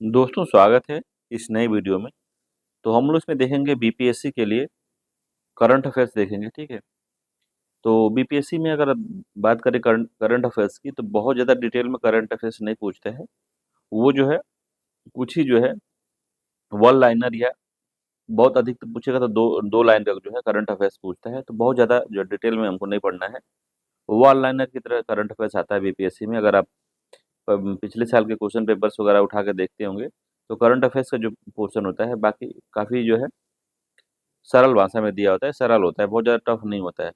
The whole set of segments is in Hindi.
दोस्तों स्वागत है इस नए वीडियो में। तो हम लोग इसमें देखेंगे बीपीएससी के लिए करंट अफेयर्स देखेंगे, ठीक है। तो बीपीएससी में अगर आप बात करें करंट करंट अफेयर्स की, तो बहुत ज़्यादा डिटेल में करंट अफेयर्स नहीं पूछते हैं। वो जो है कुछ ही जो है वन लाइनर या बहुत अधिक तो पूछेगा तो दो दो लाइन का जो है करंट अफेयर्स पूछता है। तो बहुत ज़्यादा जो डिटेल में हमको नहीं पढ़ना है। वन लाइनर की तरह करंट अफेयर्स आता है बीपीएससी में। अगर आप पिछले साल के क्वेश्चन पेपर्स वगैरह उठा के देखते होंगे, तो करंट अफेयर्स का जो पोर्शन होता है बाकी काफ़ी जो है सरल भाषा में दिया होता है, सरल होता है, बहुत ज़्यादा टफ नहीं होता है।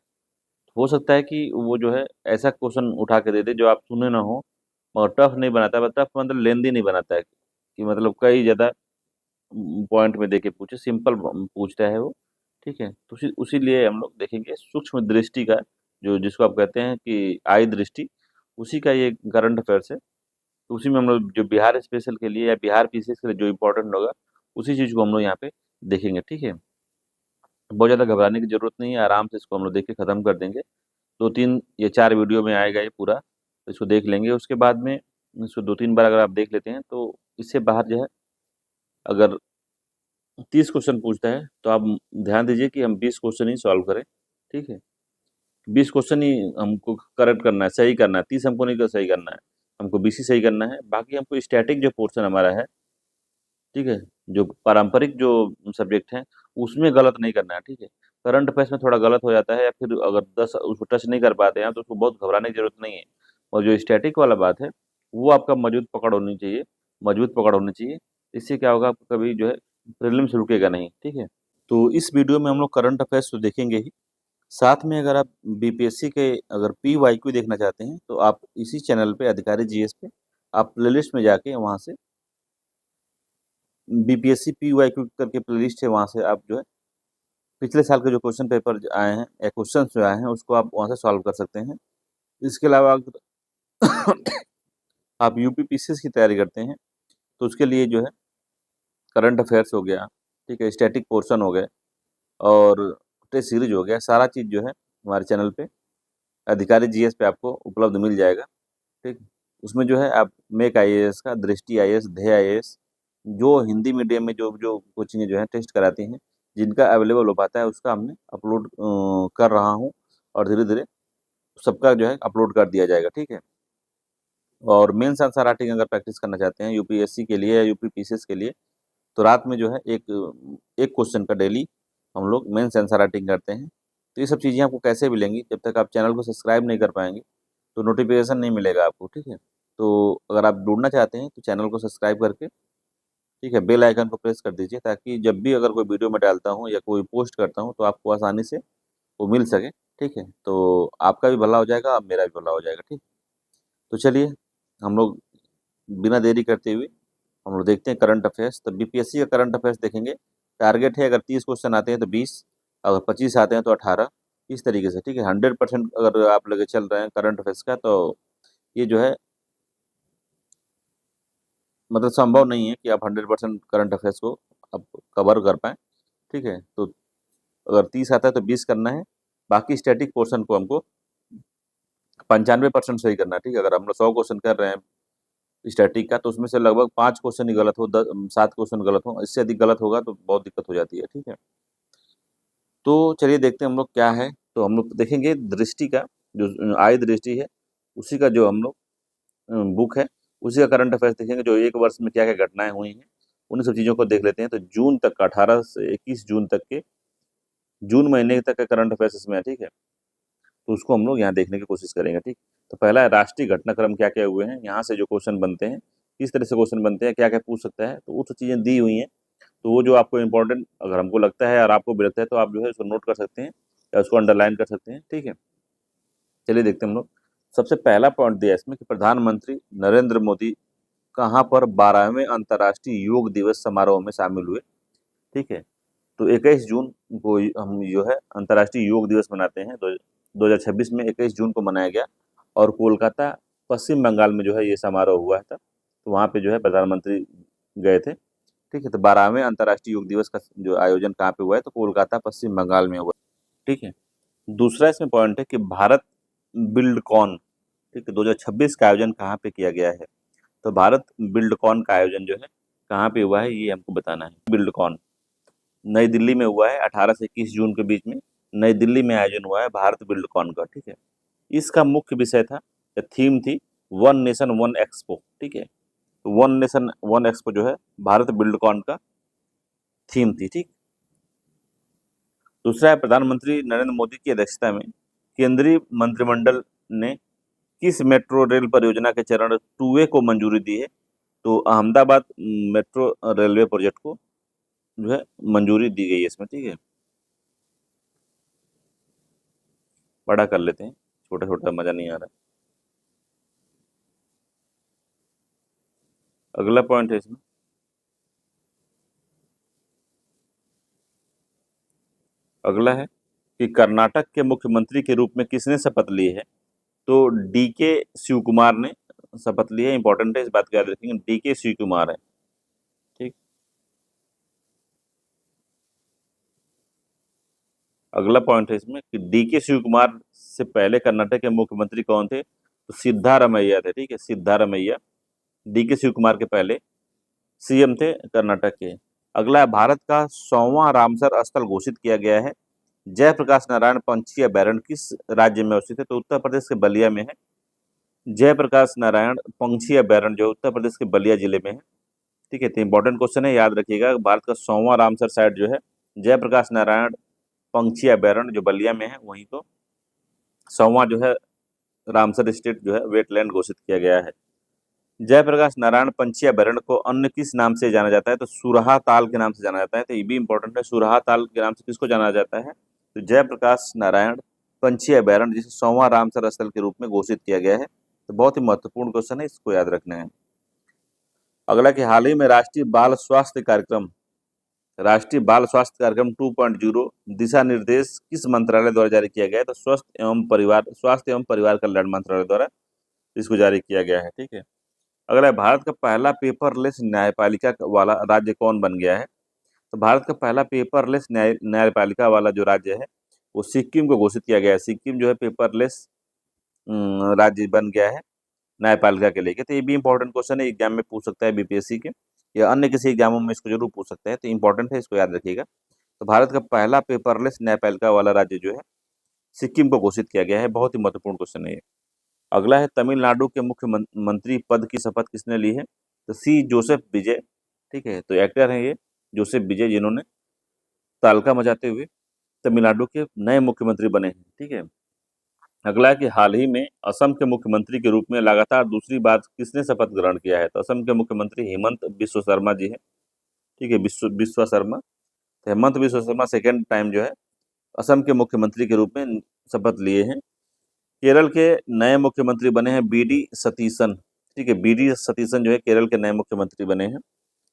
हो सकता है कि वो जो है ऐसा क्वेश्चन उठा के दे दे जो आप सुने ना हो, और टफ नहीं बनाता है, टफ मतलब लेंदी नहीं बनाता है कि मतलब कई ज़्यादा पॉइंट में देके पूछे, सिंपल पूछता है वो, ठीक है। तो उसी लिए हम लोग देखेंगे सूक्ष्म दृष्टि का, जो जिसको आप कहते हैं कि आई दृष्टि, उसी का ये करंट अफेयर्स है। तो उसी में हम लोग जो बिहार स्पेशल के लिए या बिहार पीसीएस के लिए जो इम्पोर्टेंट होगा, उसी चीज़ को हम लोग यहाँ पे देखेंगे, ठीक है। बहुत ज़्यादा घबराने की ज़रूरत नहीं है, आराम से इसको हम लोग देख के ख़त्म कर देंगे। 2-3 या 4 वीडियो में आएगा ये पूरा, तो इसको देख लेंगे। उसके बाद में इसको 2-3 बार अगर आप देख लेते हैं, तो इससे बाहर जो है अगर 30 क्वेश्चन पूछता है, तो आप ध्यान दीजिए कि हम 20 क्वेश्चन ही सॉल्व करें, ठीक है। 20 क्वेश्चन ही हमको करेक्ट करना है, सही करना है, 30 हमको नहीं कर सही करना है, हमको 20 ही सही करना है। बाकी हमको स्टैटिक जो पोर्शन हमारा है, ठीक है, जो पारंपरिक जो सब्जेक्ट हैं, उसमें गलत नहीं करना है, ठीक है। करंट अफेयर्स में थोड़ा गलत हो जाता है, या फिर अगर 10 उसको टच नहीं कर पाते हैं, तो उसको बहुत घबराने की ज़रूरत नहीं है। और जो स्टैटिक वाला बात है, वो आपका मजबूत पकड़ होनी चाहिए, मजबूत पकड़ होनी चाहिए। इससे क्या होगा, आपको कभी जो है प्रीलिम्स रुकेगा नहीं, ठीक है। तो इस वीडियो में हम लोग करंट अफेयर्स तो देखेंगे ही, साथ में अगर आप बीपीएससी के अगर पीवाईक्यू देखना चाहते हैं, तो आप इसी चैनल पे अधिकारी जीएस पे आप प्लेलिस्ट में जाके वहाँ से बीपीएससी पीवाईक्यू करके प्लेलिस्ट है, वहाँ से आप जो है पिछले साल के जो क्वेश्चन पेपर आए हैं या क्वेश्चन जो आए हैं, उसको आप वहाँ से सॉल्व कर सकते हैं। इसके अलावा अगर आप यूपी पीसीएस की तैयारी करते हैं, तो उसके लिए जो है करंट अफेयर्स हो गया, ठीक है, स्टैटिक पोर्शन हो गए और टेस्ट सीरीज हो गया, सारा चीज़ जो है हमारे चैनल पे अधिकारी जीएस पे आपको उपलब्ध मिल जाएगा, ठीक। उसमें जो है आप मेक आईएएस का, दृष्टि आईएएस, ध्येय आईएएस, जो हिंदी मीडियम में जो जो कोचिंगें जो हैं टेस्ट कराती हैं, जिनका अवेलेबल हो पाता है, उसका हमने अपलोड कर रहा हूँ, और धीरे-धीरे सबका जो है अपलोड कर दिया जाएगा, ठीक है। और मेंस आंसर राइटिंग अगर प्रैक्टिस करना चाहते हैं यूपीएससी के लिए या यूपी पीसीएस के लिए, तो रात में जो है एक क्वेश्चन का डेली हम लोग मेंस आंसर राइटिंग करते हैं। तो ये सब चीज़ें आपको कैसे मिलेंगी, जब तक आप चैनल को सब्सक्राइब नहीं कर पाएँगे, तो नोटिफ़िकेशन नहीं मिलेगा आपको, ठीक है। तो अगर आप जुड़ना चाहते हैं, तो चैनल को सब्सक्राइब करके, ठीक है, बेल आइकन को प्रेस कर दीजिए, ताकि जब भी अगर कोई वीडियो मैं डालता हूँ या कोई पोस्ट करता हूँ, तो आपको आसानी से वो मिल सके, ठीक है। तो आपका भी भला हो जाएगा और मेरा भी भला हो जाएगा, ठीक। तो चलिए, हम लोग बिना देरी करते हुए हम लोग देखते हैं करंट अफेयर्स। तो बीपीएससी का करंट अफेयर्स देखेंगे। टारगेट है अगर 30 क्वेश्चन आते हैं तो 20, अगर 25 आते हैं तो 18, इस तरीके से, ठीक है। 100% अगर आप लेके चल रहे हैं करंट अफेयर्स का, तो ये जो है मतलब संभव नहीं है कि आप 100% करंट अफेयर्स को आप कवर कर पाएँ, ठीक है। तो अगर 30 आता है तो 20 करना है, बाकी स्टैटिक पोर्शन को हमको 95% सही करना है, ठीक है। अगर हम लोग 100 क्वेश्चन कर रहे हैं स्टैटिक का, तो उसमें से लगभग 5 क्वेश्चन ही गलत हो, 7 क्वेश्चन गलत हो, इससे अधिक गलत होगा तो बहुत दिक्कत हो जाती है, ठीक है। तो चलिए देखते हैं हम लोग क्या है। तो हम लोग देखेंगे दृष्टि का, जो आय दृष्टि है, उसी का जो हम लोग बुक है, उसी का करंट अफेयर्स देखेंगे, जो 1 वर्ष में क्या-क्या घटनाएँ हुई हैं, उन सब चीज़ों को देख लेते हैं। तो जून तक का, 18 से 21 जून तक के, जून महीने तक का करंट अफेयर्स इसमें है, ठीक है। तो उसको हम लोग यहाँ देखने की कोशिश करेंगे, ठीक। तो पहला है राष्ट्रीय घटनाक्रम क्या-क्या हुए हैं, यहाँ से जो क्वेश्चन बनते हैं, किस तरह से क्वेश्चन बनते हैं, क्या-क्या पूछ सकता है, तो वो सब चीज़ें दी हुई हैं। तो वो जो आपको इम्पोर्टेंट अगर हमको लगता है और आपको भी लगता है, तो आप जो है उसको नोट कर सकते हैं या उसको अंडरलाइन कर सकते हैं, ठीक है। चलिए देखते हैं हम लोग। सबसे पहला पॉइंट दिया है इसमें कि प्रधानमंत्री नरेंद्र मोदी कहाँ पर 12वें अंतर्राष्ट्रीय योग दिवस समारोह में शामिल हुए, ठीक है। तो 21 जून को हम जो है अंतर्राष्ट्रीय योग दिवस मनाते हैं। 2026 में 21 जून को मनाया गया, और कोलकाता, पश्चिम बंगाल में जो है ये समारोह हुआ था। तो वहाँ पे जो है प्रधानमंत्री गए थे, ठीक है। तो 12वें अंतर्राष्ट्रीय योग दिवस का जो आयोजन कहाँ पे हुआ है, तो कोलकाता, पश्चिम बंगाल में हुआ, ठीक है। दूसरा इसमें पॉइंट है कि भारत बिल्डकॉन, ठीक है, 2026 का आयोजन कहाँ पे किया गया है। तो भारत बिल्डकॉन का आयोजन जो है कहाँ पे हुआ है ये हमको बताना है। बिल्डकॉन नई दिल्ली में हुआ है 18 से 21 जून के बीच में नई दिल्ली में आयोजन हुआ है भारत बिल्डकॉन का, ठीक है। इसका मुख्य विषय था, थीम थी वन नेशन वन एक्सपो, ठीक है। तो वन नेशन वन एक्सपो जो है भारत बिल्डकॉन का थीम थी, ठीक। दूसरा है, प्रधानमंत्री नरेंद्र मोदी की अध्यक्षता में केंद्रीय मंत्रिमंडल ने किस मेट्रो रेल परियोजना के चरण 2A को मंजूरी दी है? तो अहमदाबाद मेट्रो रेलवे प्रोजेक्ट को जो है मंजूरी दी गई है इसमें, ठीक है। बड़ा कर लेते हैं, छोटा छोटा मजा नहीं आ रहा। अगला पॉइंट है इसमें, अगला है कि कर्नाटक के मुख्यमंत्री के रूप में किसने शपथ ली है? तो DK शिव कुमार ने शपथ ली है। इंपॉर्टेंट है, इस बात को याद रखेंगे, DK शिव कुमार है, ठीक। अगला पॉइंट है इसमें कि DK शिव कुमार से पहले कर्नाटक के मुख्यमंत्री कौन थे? तो सिद्धारमैया थे, ठीक है, सिद्धारमैया DK शिव कुमार के पहले CM थे कर्नाटक के। अगला है, भारत का 100वां रामसर स्थल घोषित किया गया है। जयप्रकाश नारायण पंछी अभयारण्य किस राज्य में अवस्थित है? तो उत्तर प्रदेश के बलिया में है। जयप्रकाश नारायण पंछी अभयारण्य जो उत्तर प्रदेश के बलिया जिले में है, ठीक है। तो इंपॉर्टेंट क्वेश्चन है, याद रखिएगा। भारत का 100वां रामसर साइट जो है जयप्रकाश नारायण पंछी अभयारण्य जो बलिया में है, वहीं को 100वां जो है रामसर स्टेट जो है वेटलैंड घोषित किया गया है। जयप्रकाश नारायण पंछी अभयारण्य को अन्य किस नाम से जाना जाता है? तो सुरहा ताल के नाम से जाना जाता है। तो ये भी इंपॉर्टेंट है, सुरहा ताल के नाम से किसको जाना जाता है? तो जयप्रकाश नारायण पंछी अभयारण्य जिसे 100वां रामसर स्थल के रूप में घोषित किया गया है। तो बहुत ही महत्वपूर्ण क्वेश्चन है, इसको याद रखना है। अगला कि हाल ही में राष्ट्रीय बाल स्वास्थ्य कार्यक्रम 2.0 दिशा निर्देश किस मंत्रालय द्वारा जारी किया गया है? तो स्वास्थ्य एवं परिवार कल्याण मंत्रालय द्वारा इसको जारी किया गया है, ठीक है। अगला है, भारत का पहला पेपरलेस न्यायपालिका वाला राज्य कौन बन गया है? तो भारत का पहला पेपरलेस न्यायपालिका वाला जो राज्य है वो सिक्किम को घोषित किया गया है। सिक्किम जो है पेपरलेस राज्य बन गया है न्यायपालिका के लेके। तो ये भी इंपॉर्टेंट क्वेश्चन है, एग्जाम में पूछ सकता है BPSC के या अन्य किसी एग्जामों में इसको जरूर पूछ सकता है। तो इंपॉर्टेंट है, इसको याद रखिएगा। तो भारत का पहला पेपरलेस न्यायपालिका वाला राज्य जो है सिक्किम को घोषित किया गया है। बहुत ही महत्वपूर्ण क्वेश्चन है ये। अगला है, तमिलनाडु के मुख्यमंत्री पद की शपथ किसने ली है? तो जोसेफ विजय, ठीक है। तो एक्टर हैं ये जोसेफ विजय, जिन्होंने तहलका मचाते हुए तमिलनाडु के नए मुख्यमंत्री बने हैं, ठीक है। अगला है कि हाल ही में असम के मुख्यमंत्री के रूप में लगातार दूसरी बार किसने शपथ ग्रहण किया है? तो असम के मुख्यमंत्री हेमंत बिश्व शर्मा जी हैं, ठीक है, बिश्व शर्मा। तो हेमंत बिश्व शर्मा सेकेंड टाइम जो है असम के मुख्यमंत्री के रूप में शपथ लिए हैं। केरल के नए मुख्यमंत्री बने हैं BD सतीशन, ठीक है, BD सतीशन जो है केरल के नए मुख्यमंत्री बने हैं।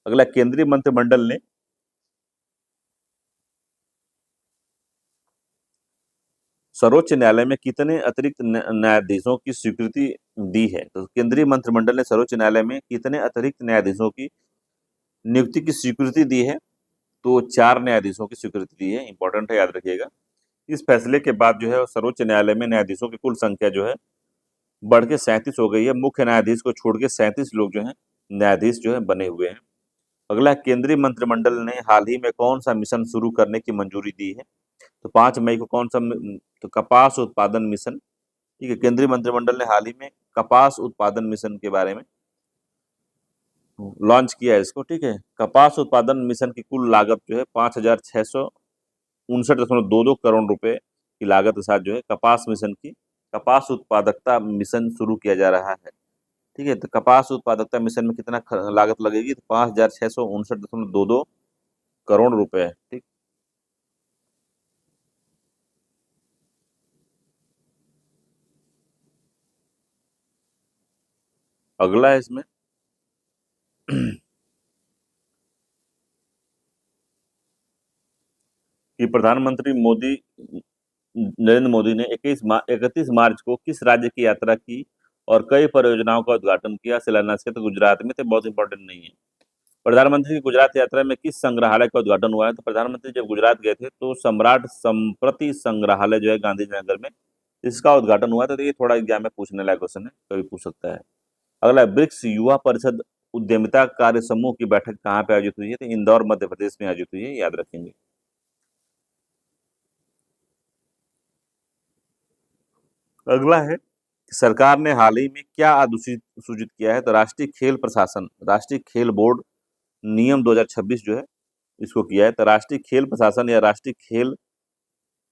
अगला, केंद्रीय मंत्रिमंडल ने सर्वोच्च न्यायालय में कितने अतिरिक्त न्यायाधीशों की स्वीकृति दी है? तो केंद्रीय मंत्रिमंडल ने सर्वोच्च न्यायालय में कितने अतिरिक्त न्यायाधीशों की नियुक्ति की स्वीकृति दी है? तो 4 न्यायाधीशों की स्वीकृति दी है। इंपॉर्टेंट है, याद रखिएगा। इस फैसले के बाद जो है सर्वोच्च न्यायालय में न्यायाधीशों की कुल संख्या जो है बढ़ के 37 हो गई है। मुख्य न्यायाधीश को छोड़ के 37 लोग जो हैं न्यायाधीश जो है बने हुए हैं। अगला, केंद्रीय मंत्रिमंडल ने हाल ही में कौन सा मिशन शुरू करने की मंजूरी दी है? तो 5 मई को कौन सा तो कपास उत्पादन मिशन, ठीक है। केंद्रीय मंत्रिमंडल ने हाल ही में कपास उत्पादन मिशन के बारे में लॉन्च किया है इसको, ठीक है। कपास उत्पादन मिशन की कुल लागत जो है 5,659.22 करोड़ रुपए की लागत के साथ जो है कपास उत्पादकता मिशन शुरू किया जा रहा है, ठीक है। तो कपास उत्पादकता मिशन में कितना लागत लगेगी? तो 5,659.22 करोड़ रुपए है, ठीक। अगला है इसमें कि प्रधानमंत्री नरेंद्र मोदी ने 31 मार्च को किस राज्य की यात्रा की और कई परियोजनाओं का उद्घाटन किया? शिलान्यास किया। तो गुजरात में। तो बहुत इंपॉर्टेंट नहीं है। प्रधानमंत्री की गुजरात यात्रा में किस संग्रहालय का उद्घाटन हुआ है? तो प्रधानमंत्री जब गुजरात गए थे तो सम्राट संप्रति संग्रहालय जो है गांधीनगर में, इसका उद्घाटन हुआ था। तो ये थोड़ा एग्जाम में पूछने लायक क्वेश्चन है, कभी पूछ सकता है। अगला, ब्रिक्स युवा परिषद उद्यमिता कार्य समूह की बैठक कहाँ पे आयोजित हुई है? तो इंदौर मध्य प्रदेश में आयोजित हुई है, याद रखेंगे। अगला है कि सरकार ने हाल ही में क्या अधिसूचित सूचित किया है? तो राष्ट्रीय खेल प्रशासन, राष्ट्रीय खेल बोर्ड नियम 2026 जो है इसको किया है। तो राष्ट्रीय खेल प्रशासन या राष्ट्रीय खेल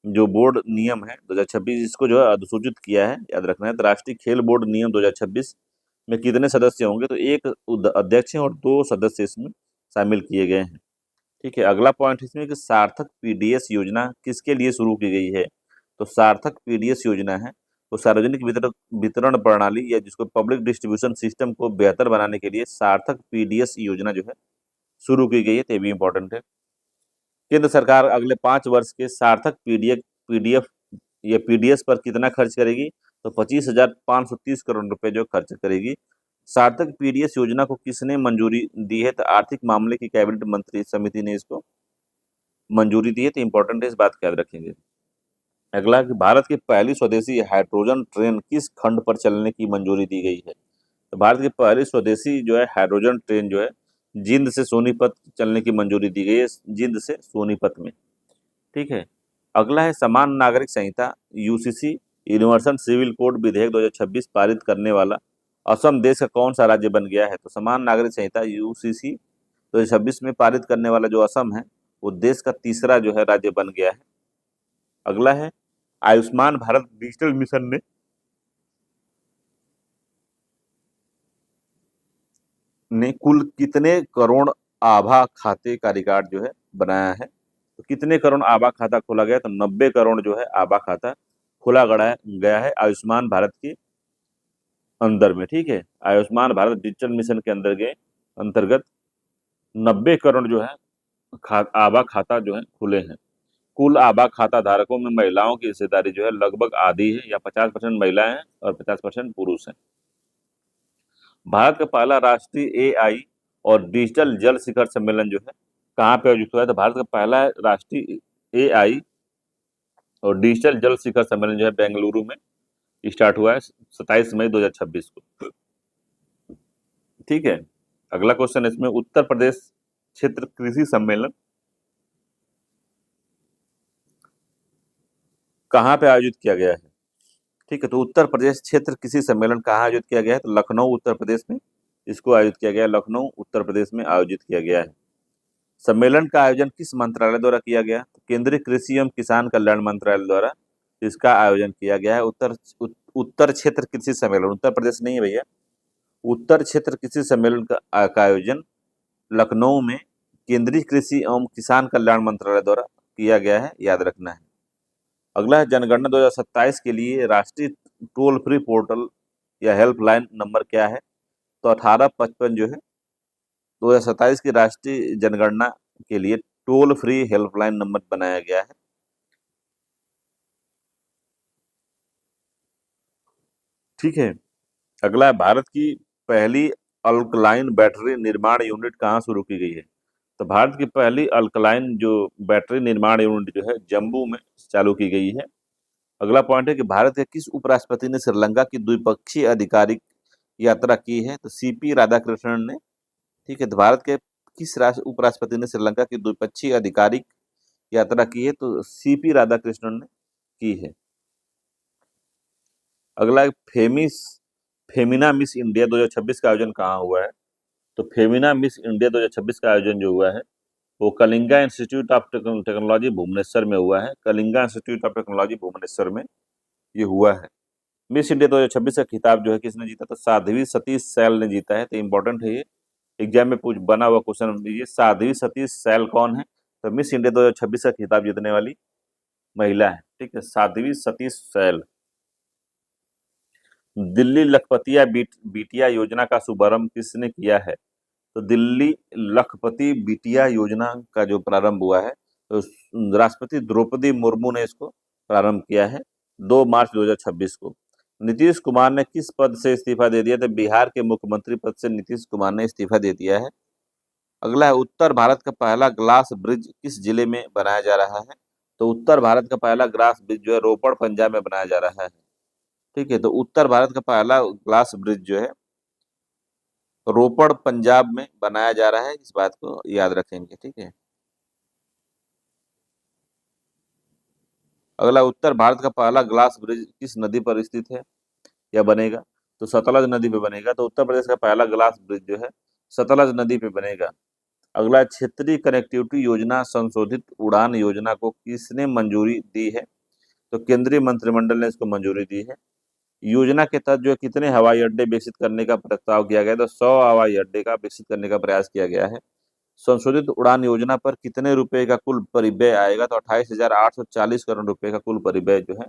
जो बोर्ड नियम है 2026 इसको जो है अधिसूचित किया है, याद रखना है। तो राष्ट्रीय खेल बोर्ड नियम 2026 में कितने सदस्य होंगे? तो एक अध्यक्ष है और 2 सदस्य इसमें शामिल किए गए हैं। ठीक है, अगला पॉइंट इसमें कि सार्थक पीडीएस योजना किसके लिए शुरू की गई है? तो सार्थक पीडीएस योजना है वो सार्वजनिक वितरण वितरण प्रणाली या जिसको पब्लिक डिस्ट्रीब्यूशन सिस्टम को बेहतर बनाने के लिए सार्थक पीडीएस योजना जो है शुरू की गई है। तो ये भी इंपॉर्टेंट है। केंद्र सरकार अगले 5 वर्ष के सार्थक पीडीएफ पीडीएफ या पीडीएस पर कितना खर्च करेगी? तो 25,530 करोड़ रुपए जो खर्च करेगी। सार्थक पीडीएस योजना को किसने मंजूरी दी है? तो आर्थिक मामले की कैबिनेट मंत्री समिति ने इसको मंजूरी दी है। तो इंपॉर्टेंट है, इस बात का याद रखेंगे। अगला कि भारत की पहली स्वदेशी हाइड्रोजन ट्रेन किस खंड पर चलने की मंजूरी दी गई है? तो भारत की पहली स्वदेशी जो है हाइड्रोजन ट्रेन जो है जिंद से सोनीपत चलने की मंजूरी दी गई है, जिंद से सोनीपत में। ठीक है, अगला है समान नागरिक संहिता यूसीसी यूनिवर्सल सिविल कोड विधेयक 2026 पारित करने वाला असम देश का कौन सा राज्य बन गया है? तो समान नागरिक संहिता यूसीसी 2026 में पारित करने वाला जो असम है वो देश का तीसरा जो है राज्य बन गया है। अगला है आयुष्मान भारत डिजिटल मिशन ने कुल कितने करोड़ आभा खाते का रिकॉर्ड जो है बनाया है? तो कितने करोड़ आभा खाता खोला गया? तो 90 करोड़ जो है आभा खाता खोला गया है आयुष्मान भारत के अंदर में। ठीक है, आयुष्मान भारत डिजिटल मिशन के अंतर्गत 90 करोड़ जो है आभा खाता जो है खुले हैं। कुल आभा खाता धारकों में महिलाओं की हिस्सेदारी जो है लगभग आधी है, या 50% महिलाएं हैं और 50% पुरुष हैं। भारत का पहला राष्ट्रीय एआई और डिजिटल जल शिखर सम्मेलन जो है कहाँ पे आयोजित हुआ है? तो भारत का पहला राष्ट्रीय एआई और डिजिटल जल शिखर सम्मेलन जो है बेंगलुरु में स्टार्ट हुआ है 27 मई 2026 को। ठीक है, अगला क्वेश्चन इसमें उत्तर प्रदेश क्षेत्र कृषि सम्मेलन कहाँ पे आयोजित किया गया है? ठीक है, तो उत्तर प्रदेश क्षेत्र कृषि सम्मेलन कहाँ आयोजित किया गया है? तो लखनऊ उत्तर प्रदेश में इसको आयोजित किया गया है, लखनऊ उत्तर प्रदेश में आयोजित किया गया है। सम्मेलन का आयोजन किस मंत्रालय द्वारा किया गया? तो केंद्रीय कृषि एवं किसान कल्याण मंत्रालय द्वारा इसका आयोजन किया गया है। उत्तर क्षेत्र कृषि सम्मेलन उत्तर प्रदेश नहीं है भैया, उत्तर क्षेत्र कृषि सम्मेलन का आयोजन लखनऊ में केंद्रीय कृषि एवं किसान कल्याण मंत्रालय द्वारा किया गया है, याद रखना है। अगला है जनगणना 2027 के लिए राष्ट्रीय टोल फ्री पोर्टल या हेल्पलाइन नंबर क्या है? तो 1855 जो है 2027 की राष्ट्रीय जनगणना के लिए टोल फ्री हेल्पलाइन नंबर बनाया गया है। ठीक है, अगला है भारत की पहली अल्कलाइन बैटरी निर्माण यूनिट कहाँ शुरू की गई है? तो भारत की पहली अल्कलाइन जो बैटरी निर्माण यूनिट जो है जम्मू में चालू की गई है। अगला पॉइंट है कि भारत के किस उपराष्ट्रपति ने श्रीलंका की द्विपक्षीय आधिकारिक यात्रा की है? तो सीपी राधाकृष्णन ने। ठीक है, तो भारत के किस उपराष्ट्रपति ने श्रीलंका की द्विपक्षीय आधिकारिक यात्रा की है? तो सीपी राधाकृष्णन ने की है। अगला है फेमिना मिस इंडिया 2026 का आयोजन कहाँ हुआ है? तो फेमिना मिस इंडिया 2026 का आयोजन जो हुआ है वो Kalinga Institute of Technology Bhubaneswar में हुआ है। Kalinga Institute of Technology Bhubaneswar में ये हुआ है। मिस इंडिया 2026 का खिताब जो है किसने जीता? तो साध्वी सतीश सैल ने जीता है। तो इंपॉर्टेंट है ये, एग्जाम में पूछ बना हुआ क्वेश्चन। ये साध्वी सतीश सैल कौन है? तो मिस इंडिया 2026 का खिताब जीतने वाली महिला है। ठीक है, साध्वी सतीश सैल। दिल्ली लखपतिया बिटिया योजना का शुभारंभ किसने किया है? तो दिल्ली लखपति बिटिया योजना का जो प्रारंभ हुआ है तो राष्ट्रपति द्रौपदी मुर्मू ने इसको प्रारंभ किया है 2 मार्च 2026 को। नीतीश कुमार ने किस पद से इस्तीफा दे दिया? तो बिहार के मुख्यमंत्री पद से नीतीश कुमार ने इस्तीफा दे दिया है। अगला है उत्तर भारत का पहला ग्लास ब्रिज किस जिले में बनाया जा रहा है? तो उत्तर भारत का पहला ग्लास ब्रिज जो है रोपड़ पंजाब में बनाया जा रहा है। ठीक है, तो उत्तर भारत का पहला ग्लास ब्रिज जो है रोपड़ पंजाब में बनाया जा रहा है, इस बात को याद रखेंगे, ठीक है। अगला, उत्तर भारत का पहला ग्लास ब्रिज किस नदी पर स्थित है या बनेगा? तो सतलज नदी पे बनेगा। तो उत्तर प्रदेश का पहला ग्लास ब्रिज जो है सतलज नदी पे बनेगा। अगला, क्षेत्रीय कनेक्टिविटी योजना संशोधित उड़ान योजना को किसने मंजूरी दी है? तो केंद्रीय मंत्रिमंडल ने इसको मंजूरी दी है। योजना के तहत जो है कितने हवाई अड्डे विकसित करने का प्रस्ताव किया गया है? तो 100 हवाई अड्डे का विकसित करने का प्रयास किया गया है। संशोधित उड़ान योजना पर कितने रुपए का कुल परिव्यय आएगा? तो 28,840 करोड़ रुपए का कुल परिव्यय जो है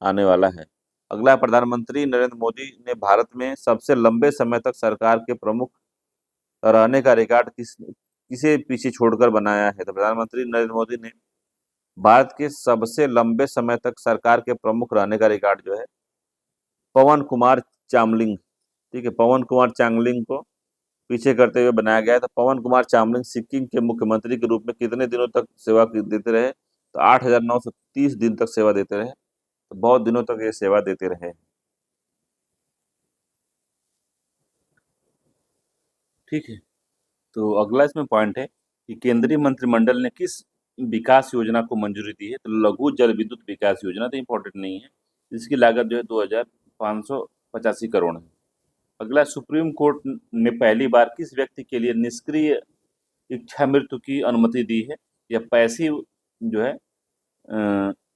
आने वाला है। अगला, प्रधानमंत्री नरेंद्र मोदी ने भारत में सबसे लंबे समय तक सरकार के प्रमुख रहने का रिकॉर्ड किसे पीछे छोड़कर बनाया है? तो प्रधानमंत्री नरेंद्र मोदी ने भारत के सबसे लंबे समय तक सरकार के प्रमुख रहने का रिकॉर्ड जो है पवन कुमार चामलिंग, ठीक है, पवन कुमार चामलिंग को पीछे करते हुए बनाया गया है। तो पवन कुमार चामलिंग सिक्किम के मुख्यमंत्री के रूप में कितने दिनों तक सेवा देते रहे? तो 8,930 दिन तक सेवा देते रहे। तो बहुत दिनों तक ये सेवा देते रहे, ठीक है। तो अगला इसमें पॉइंट है कि केंद्रीय मंत्रिमंडल ने किस विकास योजना को मंजूरी दी है? तो लघु जल विद्युत विकास योजना, तो इंपॉर्टेंट नहीं है। इसकी लागत जो है 2,585 करोड़ है। अगला, सुप्रीम कोर्ट ने पहली बार किस व्यक्ति के लिए निष्क्रिय इच्छा मृत्यु की अनुमति दी है? या पैसिव जो है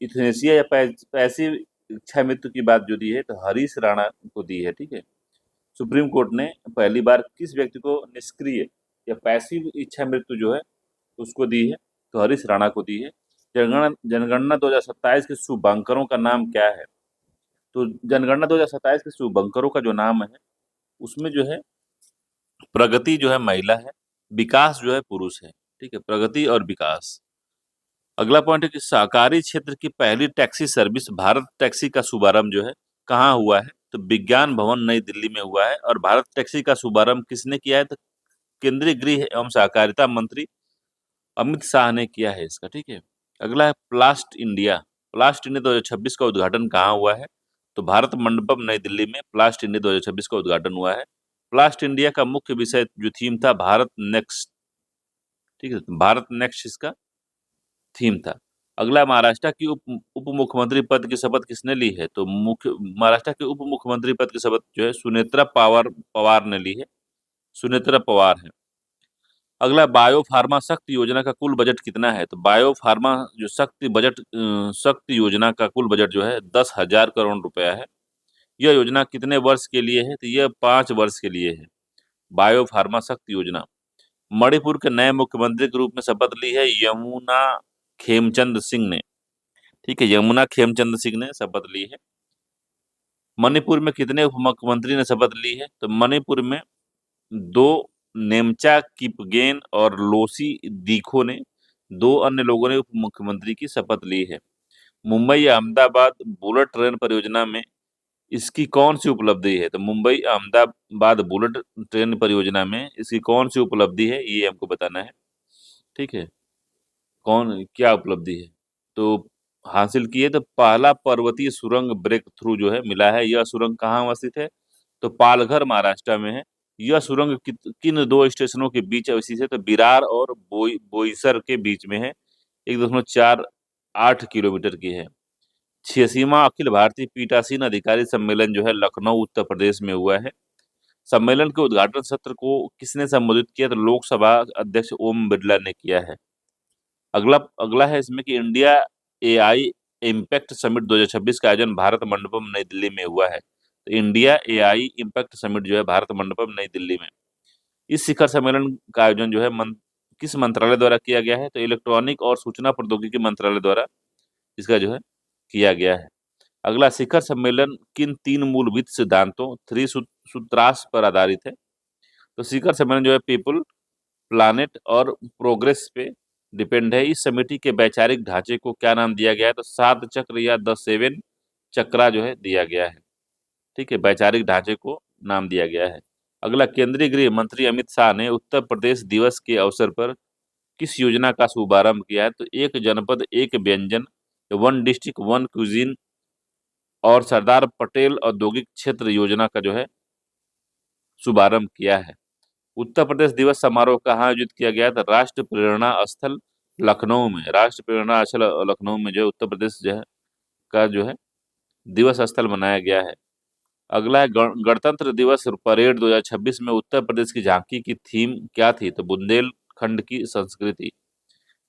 इथनेसिया या पैसिव इच्छा मृत्यु की बात जो दी है तो हरीश राणा को दी है, ठीक है। सुप्रीम कोर्ट ने पहली बार किस व्यक्ति को निष्क्रिय या पैसिव इच्छा मृत्यु जो है उसको दी है? तो हरीश राणा को दी है। जनगणना 2027 के शुभंकरों का नाम क्या है? तो जनगणना 2027 के शुभंकरों का जो नाम है उसमें जो है प्रगति जो है महिला है, विकास जो है पुरुष है, ठीक है, प्रगति और विकास। अगला पॉइंट है कि सहकारी क्षेत्र की पहली टैक्सी सर्विस भारत टैक्सी का शुभारंभ जो है कहाँ हुआ है? तो विज्ञान भवन नई दिल्ली में हुआ है। और भारत टैक्सी का शुभारंभ किसने किया है? तो केंद्रीय गृह एवं सहकारिता मंत्री अमित शाह ने किया है इसका, ठीक है। अगला है प्लास्ट इंडिया। प्लास्ट इंडिया 2026 का उद्घाटन कहाँ हुआ है? तो भारत मंडपम नई दिल्ली में प्लास्ट इंडिया 2026 का उद्घाटन हुआ है। प्लास्ट इंडिया का मुख्य विषय जो थीम था भारत नेक्स्ट, ठीक है, भारत नेक्स्ट इसका थीम था। अगला, महाराष्ट्र की उप मुख्यमंत्री पद की शपथ किसने ली है? तो महाराष्ट्र के उप मुख्यमंत्री पद की शपथ जो है सुनेत्रा पवार ने ली है, सुनेत्रा पवार है। अगला, बायो फार्मा शक्ति योजना का कुल बजट कितना है? तो बायो फार्मा जो शक्ति योजना का कुल बजट जो है 10,000 करोड़ रुपया है। यह योजना कितने वर्ष के लिए है? तो यह 5 वर्ष के लिए है, बायो फार्मा शक्ति योजना। मणिपुर के नए मुख्यमंत्री के रूप में शपथ ली है यमुना खेमचंद सिंह ने, ठीक है, यमुना खेमचंद सिंह ने शपथ ली है। मणिपुर में कितने उप मुख्यमंत्री ने शपथ ली है? तो मणिपुर में 2, नेमचा किपगेन और लोसी दीखो ने, 2 अन्य लोगों ने उप मुख्यमंत्री की शपथ ली है। मुंबई अहमदाबाद बुलेट ट्रेन परियोजना में इसकी कौन सी उपलब्धि है? तो मुंबई अहमदाबाद बुलेट ट्रेन परियोजना में इसकी कौन सी उपलब्धि है ये हमको बताना है, ठीक है, कौन क्या उपलब्धि है तो हासिल की है? तो पहला पर्वतीय सुरंग ब्रेक थ्रू जो है मिला है। यह सुरंग कहाँ अवस्थित है? तो पालघर महाराष्ट्र में है। यह सुरंग किन 2 स्टेशनों के बीच अवस्थित है? तो विरार और बोईसर के बीच में है। 1.48 किलोमीटर की है। 86वां अखिल भारतीय पीठासीन अधिकारी सम्मेलन जो है लखनऊ उत्तर प्रदेश में हुआ है। सम्मेलन के उद्घाटन सत्र को किसने संबोधित किया? तो लोकसभा अध्यक्ष ओम बिरला ने किया है। अगला अगला है इसमें कि इंडिया एआई इम्पैक्ट समिट 2026 का आयोजन भारत मंडपम नई दिल्ली में हुआ है। तो इंडिया एआई इम्पैक्ट समिट जो है भारत मंडपम नई दिल्ली में, इस शिखर सम्मेलन का आयोजन जो है किस मंत्रालय द्वारा किया गया है? तो इलेक्ट्रॉनिक और सूचना प्रौद्योगिकी मंत्रालय द्वारा इसका जो है किया गया है। अगला, शिखर सम्मेलन किन 3 मूलभूत सिद्धांतों 3 सूत्रास पर आधारित है? तो शिखर सम्मेलन जो है पीपल, प्लानेट और प्रोग्रेस पे डिपेंड है। इस समिति के वैचारिक ढांचे को क्या नाम दिया गया है? तो 7 चक्र या द 7 चक्रा जो है दिया गया है, ठीक है, वैचारिक ढांचे को नाम दिया गया है। अगला, केंद्रीय गृह मंत्री अमित शाह ने उत्तर प्रदेश दिवस के अवसर पर किस योजना का शुभारंभ किया है? तो एक जनपद एक व्यंजन, वन डिस्ट्रिक्ट वन क्यूजिन और सरदार पटेल औद्योगिक क्षेत्र योजना का जो है शुभारंभ किया है। उत्तर प्रदेश दिवस समारोह कहाँ आयोजित किया गया था? राष्ट्र प्रेरणा स्थल लखनऊ में। राष्ट्र प्रेरणा स्थल लखनऊ में जो है उत्तर प्रदेश जो है का जो है दिवस स्थल बनाया गया है। अगला है गणतंत्र दिवस परेड 2026 में उत्तर प्रदेश की झांकी की थीम क्या थी? तो बुंदेलखंड की संस्कृति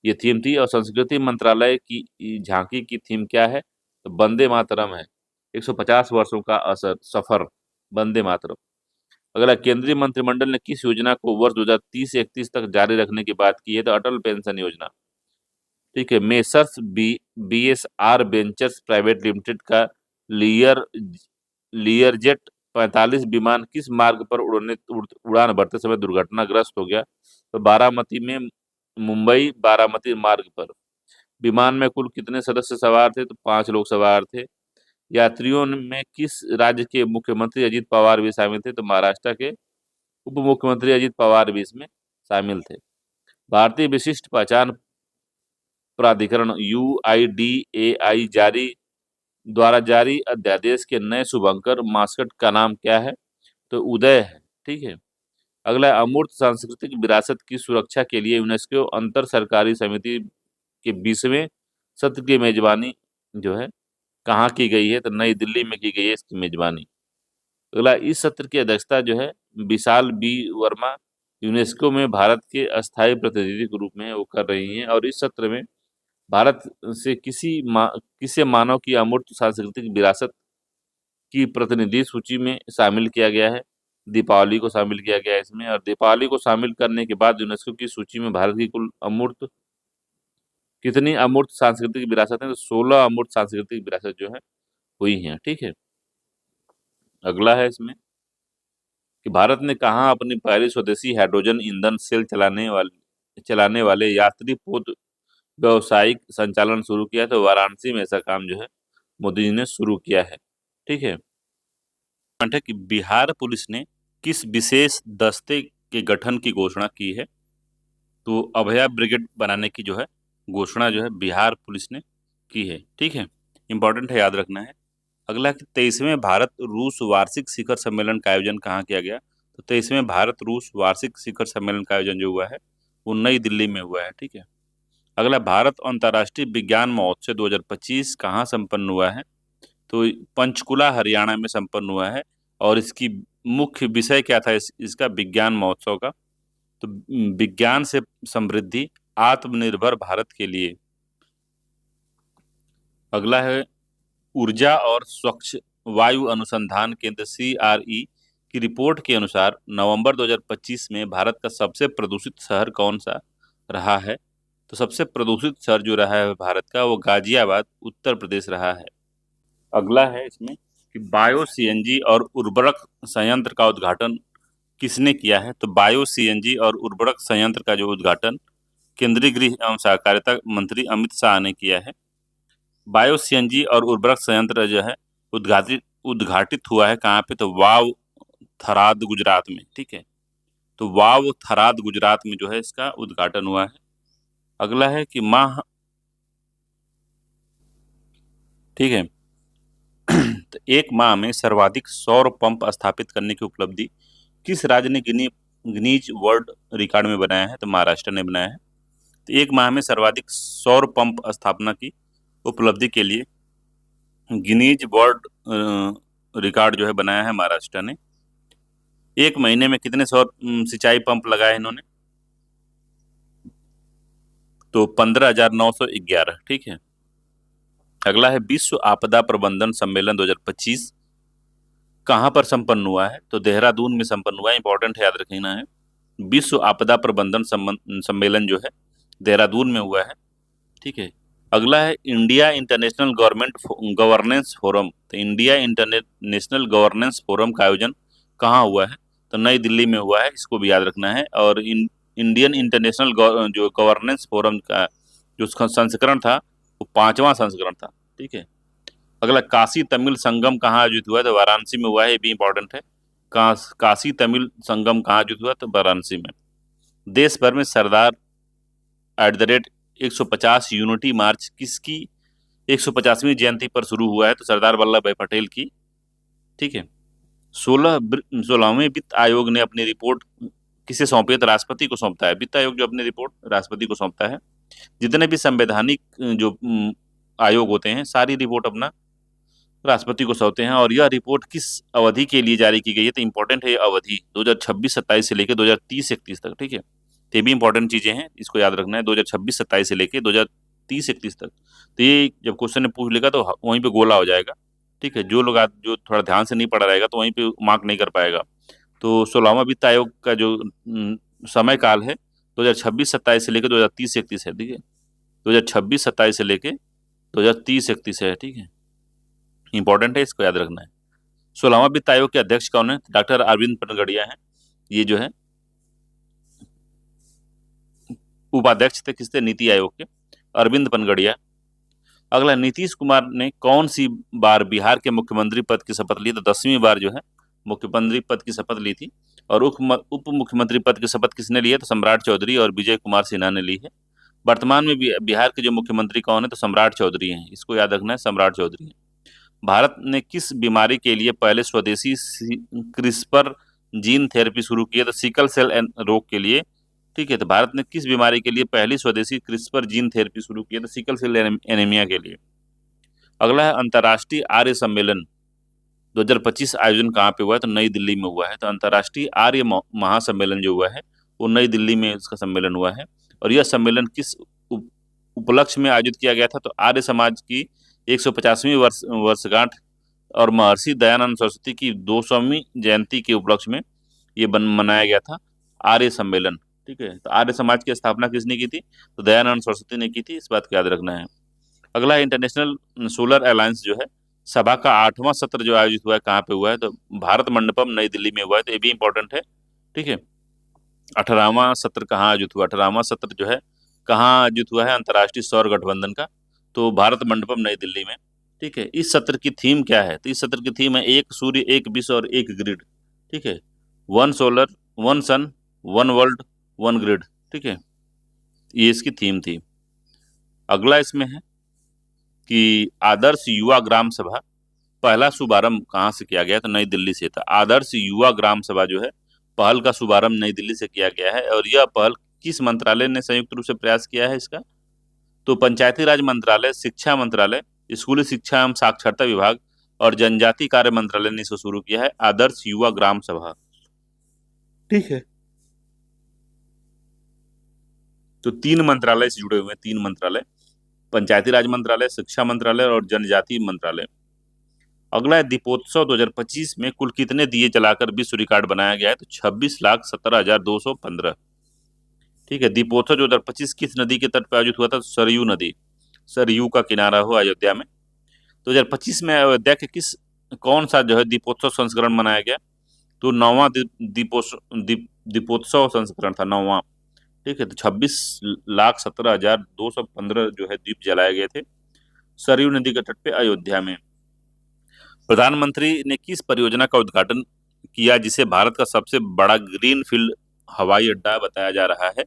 ये थीम थी। और संस्कृति मंत्रालय की झांकी की थीम क्या है? तो वंदे मातरम है। 150 वर्षों का असर सफर, वंदे मातरम। अगला, केंद्रीय मंत्रिमंडल ने किस योजना को वर्ष 2030 से 31 तक जारी रखने की बात की है? तो अटल पेंशन योजना। ठीक है। Messrs BSR ventures private limited का लियरजेट 45 विमान किस मार्ग पर उड़ान भरते समय दुर्घटनाग्रस्त हो गया? तो बारामती में, मुंबई बारामती मार्ग पर। विमान में कुल कितने सदस्य सवार थे? तो 5 लोग सवार थे। यात्रियों में किस राज्य के मुख्यमंत्री अजीत पवार भी शामिल थे? तो महाराष्ट्र के उप मुख्यमंत्री अजीत पवार भी इसमें शामिल थे। भारतीय विशिष्ट पहचान प्राधिकरण UIDAI द्वारा जारी अध्यादेश के नए शुभंकर मास्कट का नाम क्या है? तो उदय है। ठीक है। अगला है, अमूर्त सांस्कृतिक विरासत की सुरक्षा के लिए यूनेस्को अंतर सरकारी समिति के 20वें सत्र की मेजबानी जो है कहाँ की गई है? तो नई दिल्ली में की गई है इसकी मेजबानी। अगला, इस सत्र की अध्यक्षता जो है विशाल बी वर्मा यूनेस्को में भारत के अस्थायी प्रतिनिधि के रूप में वो कर रही हैं। और इस सत्र में भारत से किसे मानव की अमूर्त सांस्कृतिक विरासत की प्रतिनिधि सूची में शामिल किया गया है? दीपावली को शामिल किया गया है इसमें। और दीपावली को शामिल करने के बाद यूनेस्को की सूची में भारत की कुल कितनी अमूर्त सांस्कृतिक विरासत है? तो 16 अमूर्त सांस्कृतिक विरासत जो है हुई हैं। ठीक है। अगला है इसमें कि भारत ने कहाँ अपनी पहली स्वदेशी हाइड्रोजन ईंधन सेल चलाने वाले यात्री पोत व्यावसायिक संचालन शुरू किया? तो वाराणसी में ऐसा काम जो है मोदी जी ने शुरू किया है। ठीक है। पॉइंट है कि बिहार पुलिस ने किस विशेष दस्ते के गठन की घोषणा की है? तो अभया ब्रिगेड बनाने की जो है घोषणा जो है बिहार पुलिस ने की है। ठीक है। इंपॉर्टेंट है, याद रखना है। अगला कि 23वें भारत रूस वार्षिक शिखर सम्मेलन का आयोजन कहाँ किया गया? तो 23वें भारत रूस वार्षिक शिखर सम्मेलन का आयोजन जो हुआ है वो नई दिल्ली में हुआ है। ठीक है। अगला, भारत अंतर्राष्ट्रीय विज्ञान महोत्सव 2025 कहाँ संपन्न हुआ है? तो पंचकुला हरियाणा में संपन्न हुआ है। और इसकी मुख्य विषय क्या था इसका विज्ञान महोत्सव का? तो विज्ञान से समृद्धि, आत्मनिर्भर भारत के लिए। अगला है, ऊर्जा और स्वच्छ वायु अनुसंधान केंद्र CRE की रिपोर्ट के अनुसार नवंबर 2025 में भारत का सबसे प्रदूषित शहर कौन सा रहा है? तो सबसे प्रदूषित शहर जो रहा है भारत का वो गाजियाबाद उत्तर प्रदेश रहा है। अगला है इसमें कि बायो CNG और उर्वरक संयंत्र का उद्घाटन किसने किया है? तो बायो CNG और उर्वरक संयंत्र का जो उद्घाटन केंद्रीय गृह एवं सहकारिता मंत्री अमित शाह ने किया है। बायो CNG और उर्वरक संयंत्र जो है उद्घाटित हुआ है कहाँ पे? तो वाव, थराद, गुजरात में। ठीक है। तो वाव, थराद, गुजरात में जो है इसका उद्घाटन हुआ है। अगला है कि ठीक है। तो एक माह में सर्वाधिक सौर पंप स्थापित करने की उपलब्धि किस राज्य ने गिनीज वर्ल्ड रिकॉर्ड में बनाया है? तो महाराष्ट्र ने बनाया है। तो एक माह में सर्वाधिक सौर पंप स्थापना की उपलब्धि के लिए गिनीज वर्ल्ड रिकॉर्ड जो है बनाया है महाराष्ट्र ने। एक महीने में कितने सौर सिंचाई पंप लगाए इन्होंने? तो 15,911। ठीक है। अगला है, विश्व आपदा प्रबंधन सम्मेलन 2025 कहाँ पर संपन्न हुआ है? तो देहरादून में संपन्न हुआ है। इंपॉर्टेंट है, याद रखना है। विश्व आपदा प्रबंधन सम्मेलन जो है देहरादून में हुआ है। ठीक है। अगला है, इंडिया इंटरनेशनल गवर्नेंस फोरम। तो इंडिया इंटरनेशनल गवर्नेंस फोरम का आयोजन कहाँ हुआ है? तो नई दिल्ली में हुआ है। इसको भी याद रखना है। और इंडियन इंटरनेशनल जो गवर्नेंस फोरम का जो संस्करण था वो 5वां संस्करण था। ठीक है। अगला, काशी तमिल संगम कहाँ आयोजित हुआ है? तो वाराणसी में हुआ है। ये भी इंपॉर्टेंट है। काशी तमिल संगम कहाँ आयोजित हुआ? तो वाराणसी में। देश भर में सरदार @150 यूनिटी मार्च किसकी 150वीं जयंती पर शुरू हुआ है? तो सरदार वल्लभ भाई पटेल की। ठीक है। 16वें वित्त आयोग ने अपनी रिपोर्ट किसे सौंपी है? तो राष्ट्रपति को सौंपता है। वित्त आयोग जो अपनी रिपोर्ट राष्ट्रपति को सौंपता है। जितने भी संवैधानिक जो आयोग होते हैं, सारी रिपोर्ट अपना राष्ट्रपति को सौंपते हैं। और यह रिपोर्ट किस अवधि के लिए जारी की गई है? तो इंपॉर्टेंट है ये अवधि, 2026-27 से लेकर 2030-31 तक। ठीक है, तो ये भी इंपॉर्टेंट चीजें हैं, इसको याद रखना है। 2026-27 से लेकर 2030-31 तक। तो ये जब क्वेश्चन ने पूछ लेगा तो वहीं पे गोला हो जाएगा। ठीक है, जो लोग जो थोड़ा ध्यान से नहीं पढ़ा रहेगा तो वहीं पे मार्क नहीं कर पाएगा। तो 16वां वित्त आयोग का जो समय काल है 2026-27 से लेकर 2030-31 है। ठीक है, 2026-27 से लेकर 2030-31 है। ठीक है, इंपॉर्टेंट है, इसको याद रखना है। 16वां वित्त आयोग के अध्यक्ष कौन है? डॉक्टर अरविंद पनगड़िया हैं। ये जो है उपाध्यक्ष थे किससे? नीति आयोग के, अरविंद पनगड़िया। अगला, नीतीश कुमार ने कौन सी बार बिहार के मुख्यमंत्री पद की शपथ ली? तो 10वीं बार जो है मुख्यमंत्री पद की शपथ ली थी। और उप मुख्यमंत्री पद की शपथ किसने ली है? तो सम्राट चौधरी और विजय कुमार सिन्हा ने ली है। वर्तमान में बिहार के जो मुख्यमंत्री कौन है? तो सम्राट चौधरी हैं। इसको याद रखना है, सम्राट चौधरी हैं। भारत ने किस बीमारी के लिए पहले स्वदेशी क्रिस्पर जीन थेरेपी शुरू की है? तो सिकल सेल रोग के लिए। ठीक है, तो भारत ने किस बीमारी के लिए पहली स्वदेशी क्रिस्पर जीन थेरेपी शुरू की है? तो सिकल सेल एनीमिया के लिए। अगला है, अंतर्राष्ट्रीय आर्य सम्मेलन 2025 आयोजन कहाँ पे हुआ है? तो नई दिल्ली में हुआ है। तो अंतर्राष्ट्रीय आर्य महासम्मेलन जो हुआ है वो नई दिल्ली में इसका सम्मेलन हुआ है। और यह सम्मेलन किस उपलक्ष्य में आयोजित किया गया था? तो आर्य समाज की 150वीं वर्षगांठ और महर्षि दयानंद सरस्वती की 200वीं जयंती के उपलक्ष्य में ये मनाया गया था आर्य सम्मेलन। ठीक है, तो आर्य समाज की स्थापना किसने की थी? तो दयानंद सरस्वती ने की थी। इस बात को याद रखना है। अगला, इंटरनेशनल सोलर अलायंस जो है सभा का 8वां सत्र जो आयोजित हुआ है कहाँ पे हुआ है? तो भारत मंडपम नई दिल्ली में हुआ है। तो ये भी इंपॉर्टेंट है। ठीक है, 18वां सत्र कहाँ आयोजित हुआ? 18वां सत्र जो है कहाँ आयोजित हुआ है? अंतर्राष्ट्रीय सौर गठबंधन का। तो भारत मंडपम नई दिल्ली में। ठीक है, इस सत्र की थीम क्या है? तो इस सत्र की थीम है एक सूर्य, एक विश्व और एक ग्रिड। ठीक है, वन सोलर, वन सन, वन वर्ल्ड, वन ग्रिड। ठीक है, ये इसकी थीम थी। अगला इसमें है कि आदर्श युवा ग्राम सभा पहला शुभारंभ कहाँ से किया गया? तो नई दिल्ली से था। आदर्श युवा ग्राम सभा जो है पहल का शुभारंभ नई दिल्ली से किया गया है। और यह पहल किस मंत्रालय ने संयुक्त रूप से प्रयास किया है इसका? तो पंचायती राज मंत्रालय, शिक्षा मंत्रालय, स्कूली शिक्षा एवं साक्षरता विभाग और जनजाति कार्य मंत्रालय ने इसको शुरू किया है, आदर्श युवा ग्राम सभा। ठीक है, तो 3 मंत्रालय से जुड़े हुए हैं, 3 मंत्रालय, पंचायती राज मंत्रालय, शिक्षा मंत्रालय और जनजाति मंत्रालय। अगला है, दीपोत्सव 2025 में कुल कितने दिए जलाकर विश्व रिकॉर्ड बनाया गया है? तो 26,17,215। ठीक है, दीपोत्सव 2025 किस नदी के तट पर आयोजित हुआ था? सरयू नदी, सरयू का किनारा हो अयोध्या में। 2025 में अयोध्या के कौन सा जो है दीपोत्सव संस्करण मनाया गया? तो 9वां दीपोत्सव संस्करण था, 9वां। ठीक है, तो 26,17,215 जो है दीप जलाए गए थे सरयू नदी के तट पे अयोध्या में। प्रधानमंत्री ने किस परियोजना का उद्घाटन किया जिसे भारत का सबसे बड़ा ग्रीन फील्ड हवाई अड्डा बताया जा रहा है?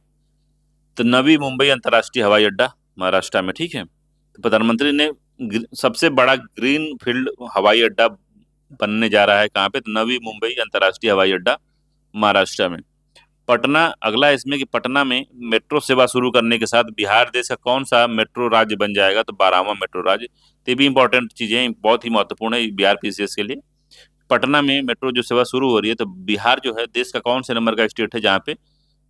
तो नवी मुंबई अंतर्राष्ट्रीय हवाई अड्डा महाराष्ट्र में। ठीक है, तो प्रधानमंत्री ने सबसे बड़ा ग्रीन फील्ड हवाई अड्डा बनने जा रहा है कहाँ पे? तो नवी मुंबई अंतर्राष्ट्रीय हवाई अड्डा महाराष्ट्र में। पटना, अगला इसमें कि पटना में मेट्रो सेवा शुरू करने के साथ बिहार देश का कौन सा मेट्रो राज्य बन जाएगा? तो 12वां मेट्रो राज्य। ये भी इंपॉर्टेंट चीजें, बहुत ही महत्वपूर्ण है बिहार पीसीएस के लिए। पटना में मेट्रो जो सेवा शुरू हो रही है, तो बिहार जो है देश का कौन से नंबर का स्टेट है जहाँ पे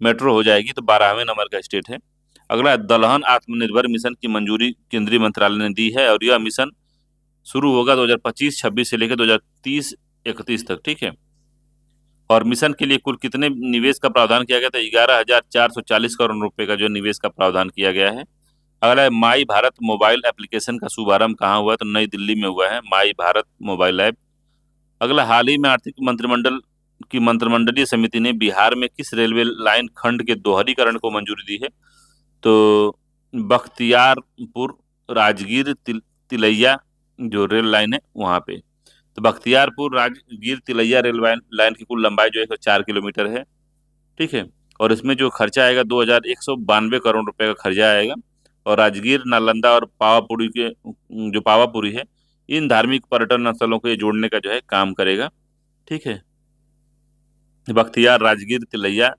मेट्रो हो जाएगी? तो 12वें नंबर का स्टेट है। अगला, दलहन आत्मनिर्भर मिशन की मंजूरी केंद्रीय मंत्रालय ने दी है और यह मिशन शुरू होगा 2025-26 से लेकर 2030-31 तक। ठीक है, और मिशन के लिए कुल कितने निवेश का प्रावधान किया गया था? 11,440 करोड़ रुपए का जो निवेश का प्रावधान किया गया है। अगला है, माई भारत मोबाइल एप्लीकेशन का शुभारंभ कहाँ हुआ? तो नई दिल्ली में हुआ है, माई भारत मोबाइल ऐप। अगला, हाल ही में आर्थिक मंत्रिमंडल की मंत्रिमंडलीय समिति ने बिहार में किस रेलवे लाइन खंड के दोहरीकरण को मंजूरी दी है? तो बख्तियारपुर राजगीर तिलैया जो रेल लाइन है वहां पे। तो बख्तियारपुर राजगीर तिलैया रेल लाइन की कुल लंबाई जो है 104 किलोमीटर है। ठीक है, और इसमें जो खर्चा आएगा 2,192 करोड़ रुपए का खर्चा आएगा। और राजगीर, नालंदा और पावापुरी के जो पावापुरी है, इन धार्मिक पर्यटन स्थलों को ये जोड़ने का जो है काम करेगा। ठीक है, बख्तियार, राजगीर, तिलैया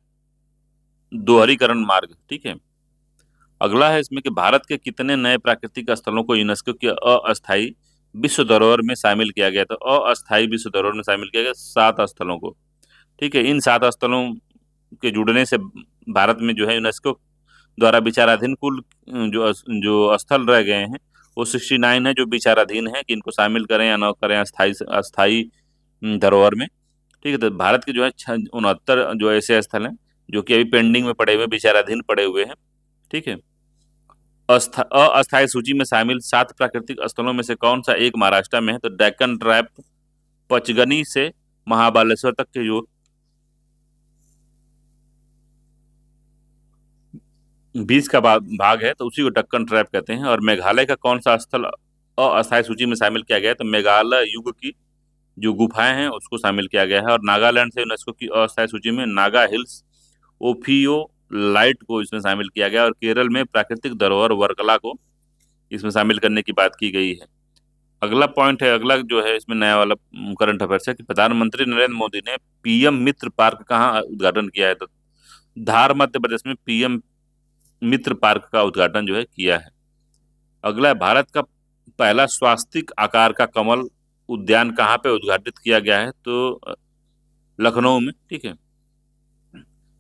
दोहरीकरण मार्ग, ठीक है। अगला है इसमें कि भारत के कितने नए प्राकृतिक स्थलों को यूनेस्को के अस्थायी विश्व धरोहर में शामिल किया गया। तो अस्थायी विश्व धरोहर में शामिल किया गया 7 स्थलों को, ठीक है। इन 7 स्थलों के जुड़ने से भारत में जो है यूनेस्को द्वारा विचाराधीन कुल जो जो स्थल रह गए हैं वो 69 है, जो विचाराधीन है कि इनको शामिल करें या न करें अस्थाई अस्थाई धरोहर में, ठीक है। तो भारत के जो है 69 जो ऐसे स्थल हैं जो कि अभी पेंडिंग में पड़े हुए, विचाराधीन पड़े हुए हैं, ठीक है। अस्थायी सूची में शामिल 7 प्राकृतिक स्थलों में से कौन सा एक महाराष्ट्र में है। तो डेक्कन ट्रैप पचगनी से महाबालेश्वर तक के जो 20 का भाग है तो उसी को डक्कन ट्रैप कहते हैं। और मेघालय का कौन सा स्थल अस्थायी सूची में शामिल किया गया है। तो मेघालय युग की जो गुफाएं हैं उसको शामिल किया गया है। और नागालैंड से यूनेस्को की अस्थायी सूची में नागा हिल्स ओफियो लाइट को इसमें शामिल किया गया। और केरल में प्राकृतिक धरोहर वर्कला को इसमें शामिल करने की बात की गई है। अगला पॉइंट है, अगला जो है इसमें नया वाला करंट अफेयर्स है कि प्रधानमंत्री नरेंद्र मोदी ने पीएम मित्र पार्क कहाँ उद्घाटन किया है। तो धार मध्य प्रदेश में पीएम मित्र पार्क का उद्घाटन जो है किया है। अगला है, भारत का पहला स्वास्तिक आकार का कमल उद्यान कहाँ पे उद्घाटित किया गया है। तो लखनऊ में, ठीक है।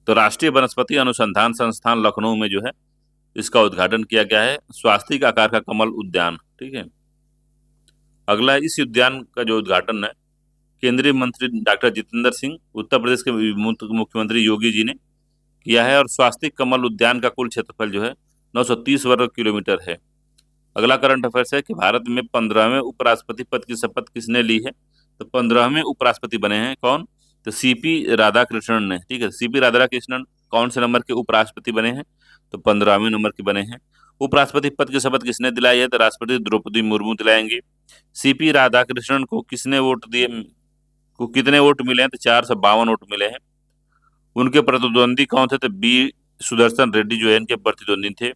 तो राष्ट्रीय वनस्पति अनुसंधान संस्थान लखनऊ में जो है इसका उद्घाटन किया गया है, स्वास्तिक आकार का कमल उद्यान, ठीक है। अगला है, इस उद्यान का जो उद्घाटन है केंद्रीय मंत्री डॉक्टर जितेंद्र सिंह, उत्तर प्रदेश के मुख्यमंत्री योगी जी ने किया है। और स्वास्तिक कमल उद्यान का कुल क्षेत्रफल जो है 930 वर्ग किलोमीटर है। अगला करंट अफेयर्स है कि भारत में 15वें उपराष्ट्रपति पद की शपथ किसने ली है। तो 15वें उपराष्ट्रपति बने हैं कौन। तो सीपी राधाकृष्णन ने, ठीक है। सीपी राधाकृष्णन कौन से नंबर के उपराष्ट्रपति बने हैं। तो 15वें नंबर के बने हैं। उपराष्ट्रपति पद की शपथ किसने दिलाई है। तो राष्ट्रपति द्रौपदी मुर्मू दिलाएंगे। सीपी राधाकृष्णन को किसने वोट दिए, को कितने वोट मिले हैं। तो 452 वोट मिले हैं। उनके प्रतिद्वंदी कौन थे। तो बी सुदर्शन रेड्डी जो है इनके प्रतिद्वंदी थे।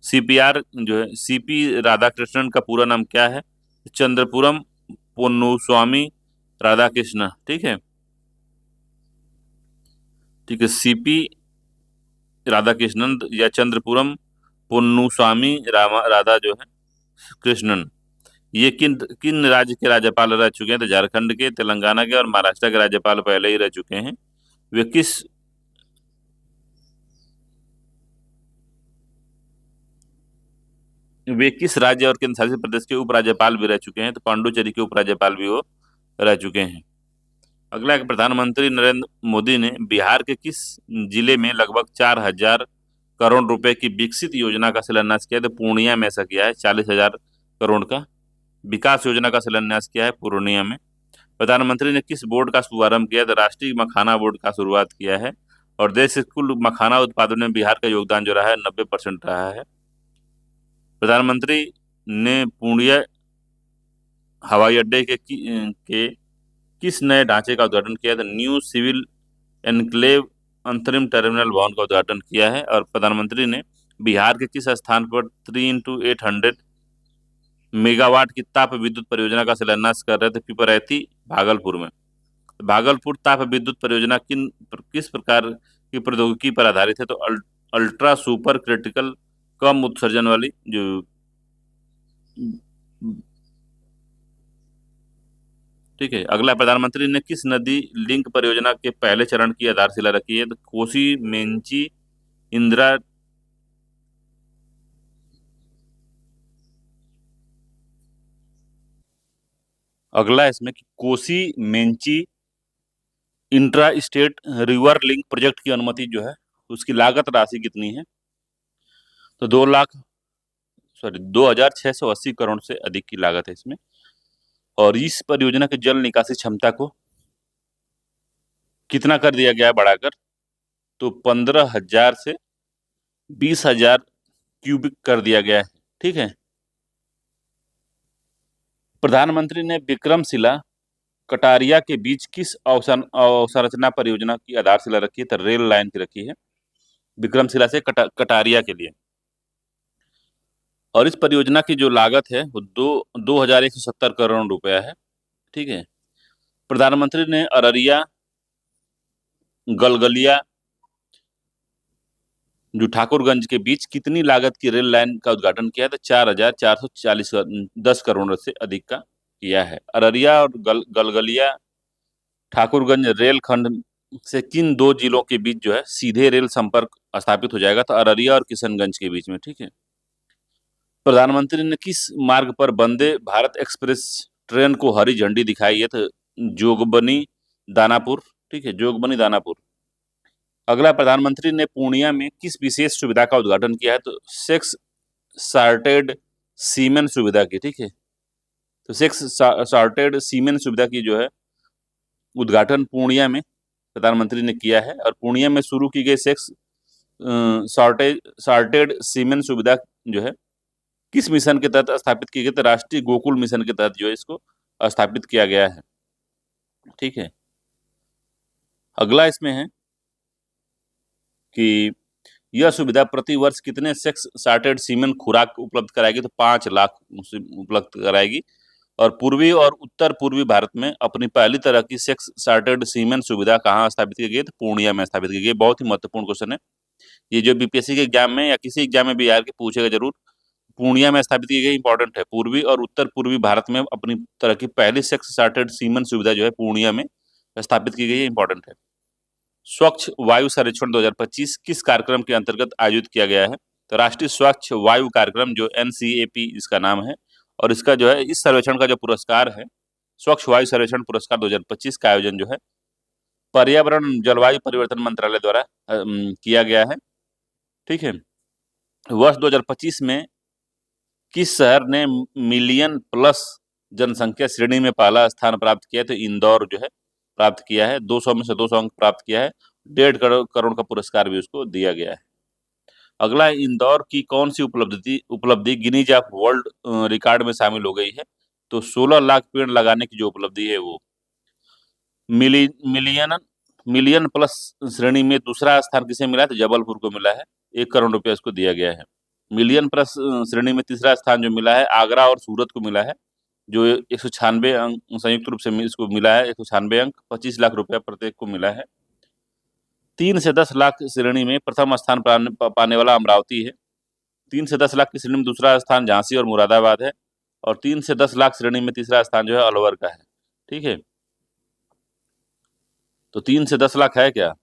सीपीआर जो है, सीपी राधाकृष्णन का पूरा नाम क्या है। चंद्रपुरम पोन्नुस्वामी राधाकृष्ण, ठीक है, ठीक है। सीपी राधाकृष्णन या चंद्रपुरम पोन्नुस्वामी राधा जो है कृष्णन, ये किन किन राज्य के राज्यपाल रह चुके हैं। तो झारखंड के, तेलंगाना के और महाराष्ट्र के राज्यपाल पहले ही रह चुके हैं। वे किस वे किस राज्य और केंद्र शासित प्रदेश के उपराज्यपाल भी रह चुके हैं। तो पांडुचेरी के उपराज्यपाल भी वो रह चुके हैं। अगला है, प्रधानमंत्री नरेंद्र मोदी ने बिहार के किस जिले में लगभग 4,000 करोड़ रुपए की विकसित योजना का शिलान्यास किया। तो पूर्णिया में ऐसा किया है। 40,000 करोड़ का विकास योजना का शिलान्यास किया है पूर्णिया में। प्रधानमंत्री ने किस बोर्ड का शुभारंभ किया। तो राष्ट्रीय मखाना बोर्ड का शुरुआत किया है। और देश के कुल मखाना उत्पादन में बिहार का योगदान जो रहा है 90% रहा है। प्रधानमंत्री ने पूर्णिया हवाई अड्डे के किस नए ढांचे का उद्घाटन किया। था न्यू सिविल एनक्लेव अंतरिम टर्मिनल भवन का उद्घाटन किया है। और प्रधानमंत्री ने बिहार के किस स्थान पर 3x800 मेगावाट की ताप विद्युत परियोजना का शिलान्यास कर रहे थे। पिपरैती, भागलपुर में। भागलपुर ताप विद्युत परियोजना किस प्रकार की प्रौद्योगिकी पर आधारित है। तो अल्ट्रा सुपर क्रिटिकल कम उत्सर्जन वाली जो, ठीक है। अगला, प्रधानमंत्री ने किस नदी लिंक परियोजना के पहले चरण की आधारशिला रखी है। तो कोसी मेंची इंदिरा, अगला इसमें कि Kosi Mechi intra state river link project की अनुमति जो है उसकी लागत राशि कितनी है। तो 2,680 करोड़ से अधिक की लागत है इसमें। और इस परियोजना के जल निकासी क्षमता को कितना कर दिया गया है बढ़ाकर। तो 15,000 से 20,000 क्यूबिक कर दिया गया है, ठीक है। प्रधानमंत्री ने विक्रमशिला कटारिया के बीच किस अवसंरचना परियोजना की आधारशिला रखी है। तो रेल लाइन की रखी है विक्रमशिला से कटारिया के लिए। और इस परियोजना की जो लागत है वो 2,170 करोड़ रुपया है, ठीक है। प्रधानमंत्री ने अररिया, गलगलिया जो ठाकुरगंज के बीच कितनी लागत की रेल लाइन का उद्घाटन किया है? तो 4,440 10 करोड़ से अधिक का किया है। अररिया और गलगलिया ठाकुरगंज रेल खंड से किन दो जिलों के बीच जो है सीधे रेल संपर्क स्थापित हो जाएगा? तो अररिया और किशनगंज के बीच में, ठीक है। प्रधानमंत्री ने किस मार्ग पर वंदे भारत एक्सप्रेस ट्रेन को हरी झंडी दिखाई है? तो जोगबनी दानापुर, ठीक है, जोगबनी दानापुर। अगला, प्रधानमंत्री ने पूर्णिया में किस विशेष सुविधा का उद्घाटन किया है? तो सेक्स सार्टेड सीमेन सुविधा की, ठीक है। तो सेक्स सार्टेड सीमेन सुविधा की जो है उद्घाटन पूर्णिया में प्रधानमंत्री ने किया है। और पूर्णिया में शुरू की गई सेक्स सार्टेड सीमेन सुविधा जो है किस मिशन के तहत स्थापित की गई? तो राष्ट्रीय गोकुल मिशन के तहत जो है इसको स्थापित किया गया है, ठीक है। अगला इसमें है कि यह सुविधा प्रति वर्ष कितने सेक्स सार्टेड सीमेन खुराक उपलब्ध कराएगी? तो 5 लाख उपलब्ध कराएगी। और पूर्वी और उत्तर पूर्वी भारत में अपनी पहली तरह की सेक्स सार्टेड सीमेन सुविधा कहाँ स्थापित की गई? तो पूर्णिया में स्थापित की गई। बहुत ही महत्वपूर्ण क्वेश्चन है ये, जो बीपीएससी के एग्जाम में या किसी एग्जाम में भी यार के पूछेगा जरूर। पूर्णिया में स्थापित की गई, इंपॉर्टेंट है। पूर्वी और उत्तर पूर्वी भारत में अपनी तरह की पहली सेक्स सार्टेड सीमेन सुविधा जो है पूर्णिया में स्थापित की गई है, इंपॉर्टेंट है। स्वच्छ वायु सर्वेक्षण 2025 किस कार्यक्रम के अंतर्गत आयोजित किया गया है? तो राष्ट्रीय स्वच्छ वायु कार्यक्रम, जो NCAP इसका नाम है। और इसका जो है इस सर्वेक्षण का जो पुरस्कार है, स्वच्छ वायु सर्वेक्षण पुरस्कार 2025 का आयोजन जो है पर्यावरण जलवायु परिवर्तन मंत्रालय द्वारा किया गया है, ठीक है। वर्ष 2025 में किस शहर ने मिलियन प्लस जनसंख्या श्रेणी में पहला स्थान प्राप्त किया? तो इंदौर जो है प्राप्त किया है। 200 में से 200 अंक प्राप्त किया है। 1.5 करोड़ का पुरस्कार भी उसको दिया गया है। अगला, इंदौर की कौन सी उपलब्धि गिनीज ऑफ वर्ल्ड रिकॉर्ड में शामिल हो गई है? तो 16 लाख पेड़ लगाने की जो उपलब्धि है वो मिलियन मिलियन प्लस श्रेणी में दूसरा स्थान किसे मिला है? तो जबलपुर को मिला है। 1 करोड़ रुपया इसको दिया गया है। मिलियन प्लस श्रेणी में तीसरा स्थान जो मिला है आगरा और सूरत को मिला है, जो 196 अंक संयुक्त रूप से इसको मिला है। 196 अंक, 25 लाख रुपया प्रत्येक को मिला है। 3 से 10 लाख श्रेणी में प्रथम स्थान पाने वाला अमरावती है। 3 से 10 लाख की श्रेणी में दूसरा स्थान झांसी और मुरादाबाद है। और 3 से 10 लाख श्रेणी में तीसरा स्थान जो है अलवर का है, ठीक है। तो 3 से 10 लाख है क्या?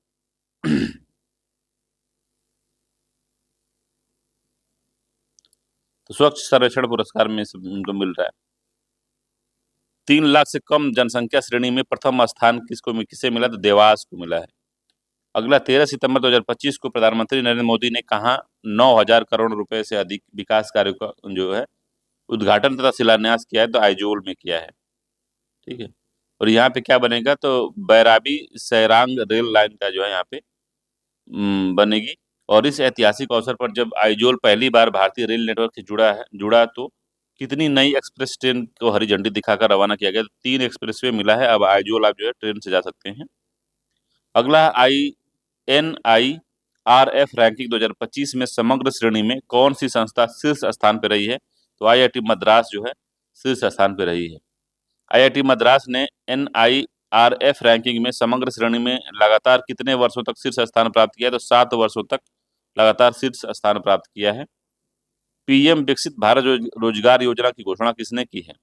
तो स्वच्छ सर्वेक्षण पुरस्कार में उनको मिल रहा है। 3 लाख से कम जनसंख्या श्रेणी में प्रथम स्थान किसे मिला? तो देवास को मिला है। अगला, 13 सितंबर 2025 को प्रधानमंत्री नरेंद्र मोदी ने कहा 9,000 करोड़ रुपए से अधिक विकास कार्यों का जो है उद्घाटन तथा शिलान्यास किया है? तो आइजोल में किया है, ठीक है। और यहाँ पे क्या बनेगा? तो बैराबी सैरांग रेल लाइन का जो है यहाँ पे बनेगी। और इस ऐतिहासिक अवसर पर जब आइजोल पहली बार भारतीय रेल नेटवर्क से जुड़ा तो कितनी नई एक्सप्रेस ट्रेन को हरी झंडी दिखाकर रवाना किया गया? 3 एक्सप्रेसवे मिला है। अब आइजोल आप जो है ट्रेन से जा सकते हैं। अगला, INIRF रैंकिंग 2025 में समग्र श्रेणी में कौन सी संस्था शीर्ष स्थान पर रही है? तो IIT मद्रास जो है शीर्ष स्थान पर रही है। IIT मद्रास ने NIRF रैंकिंग में समग्र श्रेणी में लगातार कितने वर्षों तक शीर्ष स्थान प्राप्त किया है? तो 7 वर्षों तक लगातार शीर्ष स्थान प्राप्त किया है। PM विकसित भारत रोजगार योजना की घोषणा किसने की है?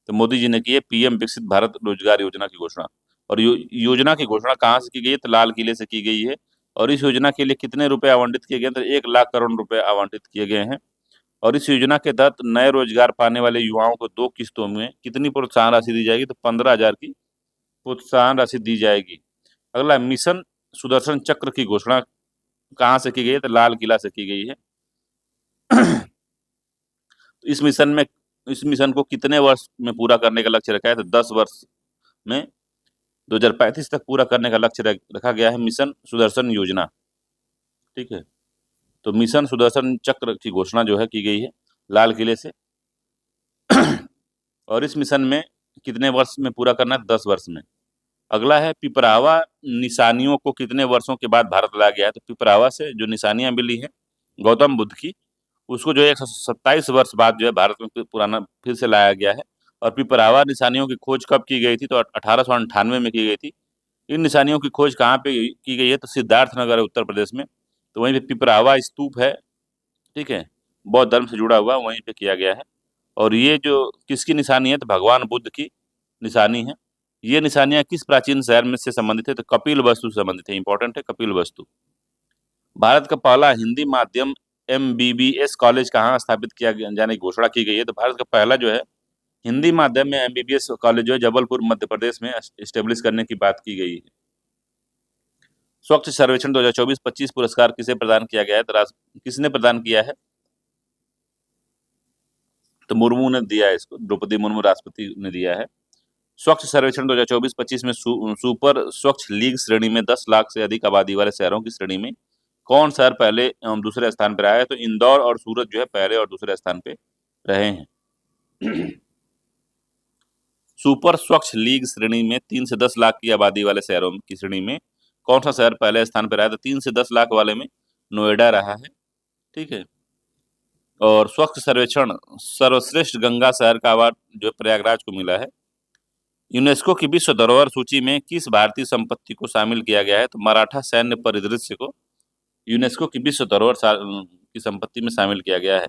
तो मोदी जी ने की है PM विकसित भारत रोजगार योजना की घोषणा। और योजना की घोषणा कहाँ से की गई है? तो लाल किले से की गई है। और इस योजना के लिए कितने रुपए आवंटित किए गए? तो 1 लाख करोड़ रुपए आवंटित किए गए हैं। और इस योजना के तहत नए रोजगार पाने वाले युवाओं को 2 किस्तों में कितनी प्रोत्साहन राशि दी जाएगी? तो 15,000 की प्रोत्साहन राशि दी जाएगी। अगला, मिशन सुदर्शन चक्र की घोषणा कहाँ से की गई है? तो लाल किला से की गई है। इस मिशन को कितने वर्ष में पूरा करने का लक्ष्य रखा है? तो 10 वर्ष में 2035 तक पूरा करने का लक्ष्य रखा गया है मिशन सुदर्शन योजना, ठीक है। तो मिशन सुदर्शन चक्र की घोषणा जो है की गई है लाल किले से। और इस मिशन में कितने वर्ष में पूरा करना है? 10 वर्ष में। अगला है, पिपरावा निशानियों को कितने वर्षों के बाद भारत लाया गया है? तो पिपरावा से जो निशानियां मिली हैं गौतम बुद्ध की, उसको जो है 127 वर्ष बाद जो है भारत में पुराना फिर से लाया गया है। और पिपरावा निशानियों की खोज कब की गई थी? तो 1898 में की गई थी। इन निशानियों की खोज कहाँ पे की गई है? तो सिद्धार्थनगर है उत्तर प्रदेश में। तो वहीं पे पिपरावा स्तूप है, ठीक है, बौद्ध धर्म से जुड़ा हुआ, वहीं पे किया गया है। और ये जो किसकी निशानी है, तो भगवान बुद्ध की निशानी है। ये निशानियां किस प्राचीन शहर में से संबंधित है, तो कपिल वस्तु से संबंधित है, इंपॉर्टेंट है कपिल वस्तु। भारत का पहला हिंदी माध्यम एमबीबीएस कॉलेज कहाँ स्थापित किया जाने की घोषणा की गई है, तो भारत का पहला जो है हिंदी माध्यम में एमबीबीएस कॉलेज जो है जबलपुर मध्य प्रदेश में स्टेब्लिश करने की बात की गई है। स्वच्छ सर्वेक्षण 2024-25 पुरस्कार किसे प्रदान किया गया है, तो किसने प्रदान किया है, तो मुर्मू ने दिया है इसको, द्रौपदी मुर्मू राष्ट्रपति ने दिया है। स्वच्छ सर्वेक्षण 2024-25 में सुपर स्वच्छ लीग श्रेणी में 10 लाख से अधिक आबादी वाले शहरों की श्रेणी में कौन शहर पहले एवं दूसरे स्थान पर आया है, तो इंदौर और सूरत जो है पहले और दूसरे स्थान पे रहे हैं। सुपर स्वच्छ लीग श्रेणी में 3 से 10 लाख की आबादी वाले शहरों की श्रेणी में कौन सा शहर पहले स्थान पर आया, तो 3 से 10 लाख वाले में नोएडा रहा है, ठीक है। और स्वच्छ सर्वेक्षण सर्वश्रेष्ठ गंगा शहर का अवार्ड जो प्रयागराज को मिला है। यूनेस्को की विश्व धरोहर सूची में किस भारतीय संपत्ति को शामिल किया गया है, तो मराठा सैन्य परिदृश्य को यूनेस्को की विश्व धरोहर की संपत्ति में शामिल किया गया है।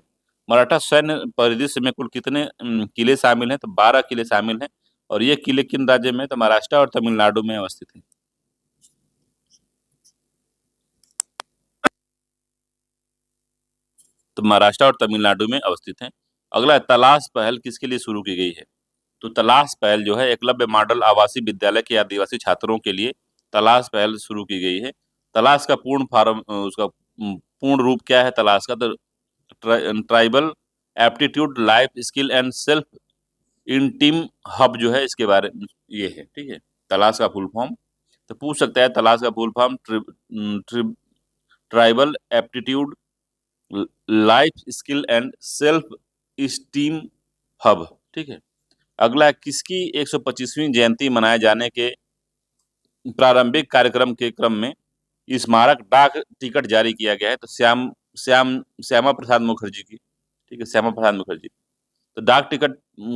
मराठा सैन्य परिदृश्य में कुल कितने किले शामिल हैं, तो 12 किले शामिल हैं। और ये किले किन राज्य में, तो महाराष्ट्र और तमिलनाडु में अवस्थित हैं। तो महाराष्ट्र और तमिलनाडु में अवस्थित हैं। अगला तलाश पहल किसके लिए शुरू की गई है, तो तलाश पहल जो है एकलव्य मॉडल आवासीय विद्यालय के आदिवासी छात्रों के लिए तलाश पहल शुरू की गई है। तलाश का पूर्ण फॉर्म उसका पूर्ण रूप क्या है तलाश का, तो tribal aptitude life skill and self in team hub जो है इसके बारे में ये है, ठीक है, तलाश का फुल फॉर्म। तो पूछ सकता है तलाश का full form tribal aptitude life skill and self esteem hub, ठीक है। अगला किसकी 125वीं जयंती मनाए जाने के प्रारंभिक कार्यक्रम के क्रम में स्मारक डाक टिकट जारी किया गया है, तो श्यामा प्रसाद मुखर्जी की, ठीक है, श्यामा प्रसाद मुखर्जी। तो डाक टिकट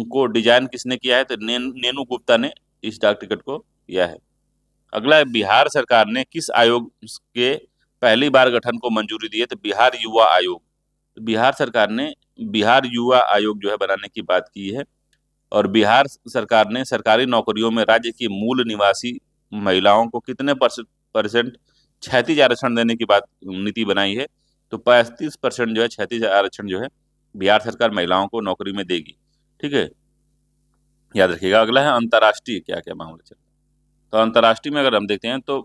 को डिजाइन किसने किया है, तो नेनू गुप्ता ने इस डाक टिकट को किया है। अगला है बिहार सरकार ने किस आयोग के पहली बार गठन को मंजूरी दी है, तो बिहार युवा आयोग। तो बिहार सरकार ने बिहार युवा आयोग जो है बनाने की बात की है। और बिहार सरकार ने सरकारी नौकरियों में राज्य की मूल निवासी महिलाओं को कितने परसेंट क्षैतिज आरक्षण देने की बात नीति बनाई है, तो 35% जो है क्षैतिज आरक्षण जो है बिहार सरकार महिलाओं को नौकरी में देगी, ठीक है, याद रखिएगा। अगला है अंतर्राष्ट्रीय क्या क्या मामला चल रहा है, तो अंतर्राष्ट्रीय में अगर हम देखते हैं तो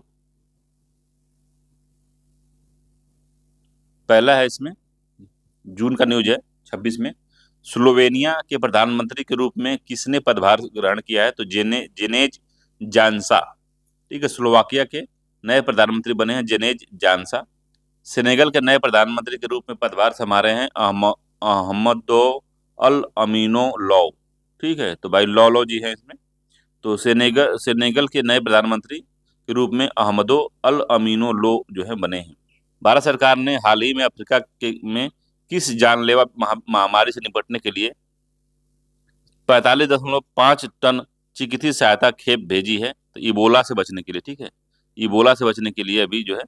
पहला है इसमें जून का न्यूज है 26 में, स्लोवेनिया के प्रधानमंत्री के रूप में किसने पदभार ग्रहण किया है, तो जेनेज जानसा, ठीक है, स्लोवाकिया के नए प्रधानमंत्री बने हैं जेनेज जानसा। सेनेगल के नए प्रधानमंत्री के रूप में पदभार संभाले हैं अहमदो अल अमीनो लो, ठीक है, तो भाई लॉलो जी हैं इसमें। तो सेनेगल के नए प्रधानमंत्री के रूप में अहमदो अल अमीनो लो जो है बने हैं। भारत सरकार ने हाल ही में अफ्रीका में किस जानलेवा महामारी से निपटने के लिए 45.5 टन चिकित्सीय सहायता खेप भेजी है, तो इबोला से बचने के लिए, ठीक है, इबोला से बचने के लिए अभी जो है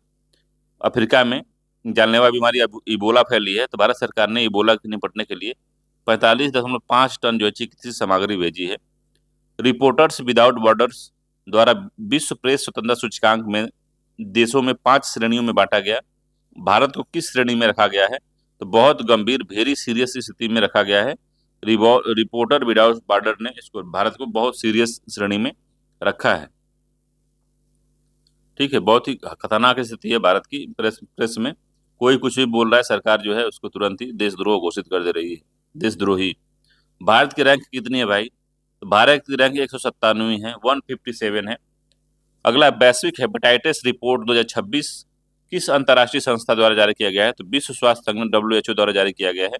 अफ्रीका में जानलेवा बीमारी इबोला फैली है, तो भारत सरकार ने इबोला से निपटने के लिए 45.5 टन जो है चिकित्सीय सामग्री भेजी है। रिपोर्टर्स विदाउट बॉर्डर्स द्वारा विश्व प्रेस स्वतंत्रता सूचकांक में देशों में 5 श्रेणियों में बांटा गया। भारत को किस श्रेणी में रखा गया है, तो बहुत गंभीर वेरी सीरियस स्थिति में रखा गया है। रिपोर्टर विदाउट बॉर्डर ने इसको भारत को बहुत सीरियस श्रेणी में रखा है, ठीक है, बहुत ही खतरनाक स्थिति है भारत की। प्रेस में कोई कुछ भी बोल रहा है, सरकार जो है उसको तुरंत ही देशद्रोह घोषित कर दे रही है, देशद्रोही। भारत की रैंक कितनी है भाई, तो भारत की रैंक 197 है, 157 है। अगला वैश्विक हेपेटाइटिस रिपोर्ट 2026 किस अंतर्राष्ट्रीय संस्था द्वारा जारी किया गया है, तो विश्व स्वास्थ्य संगठन WHO द्वारा जारी किया गया है।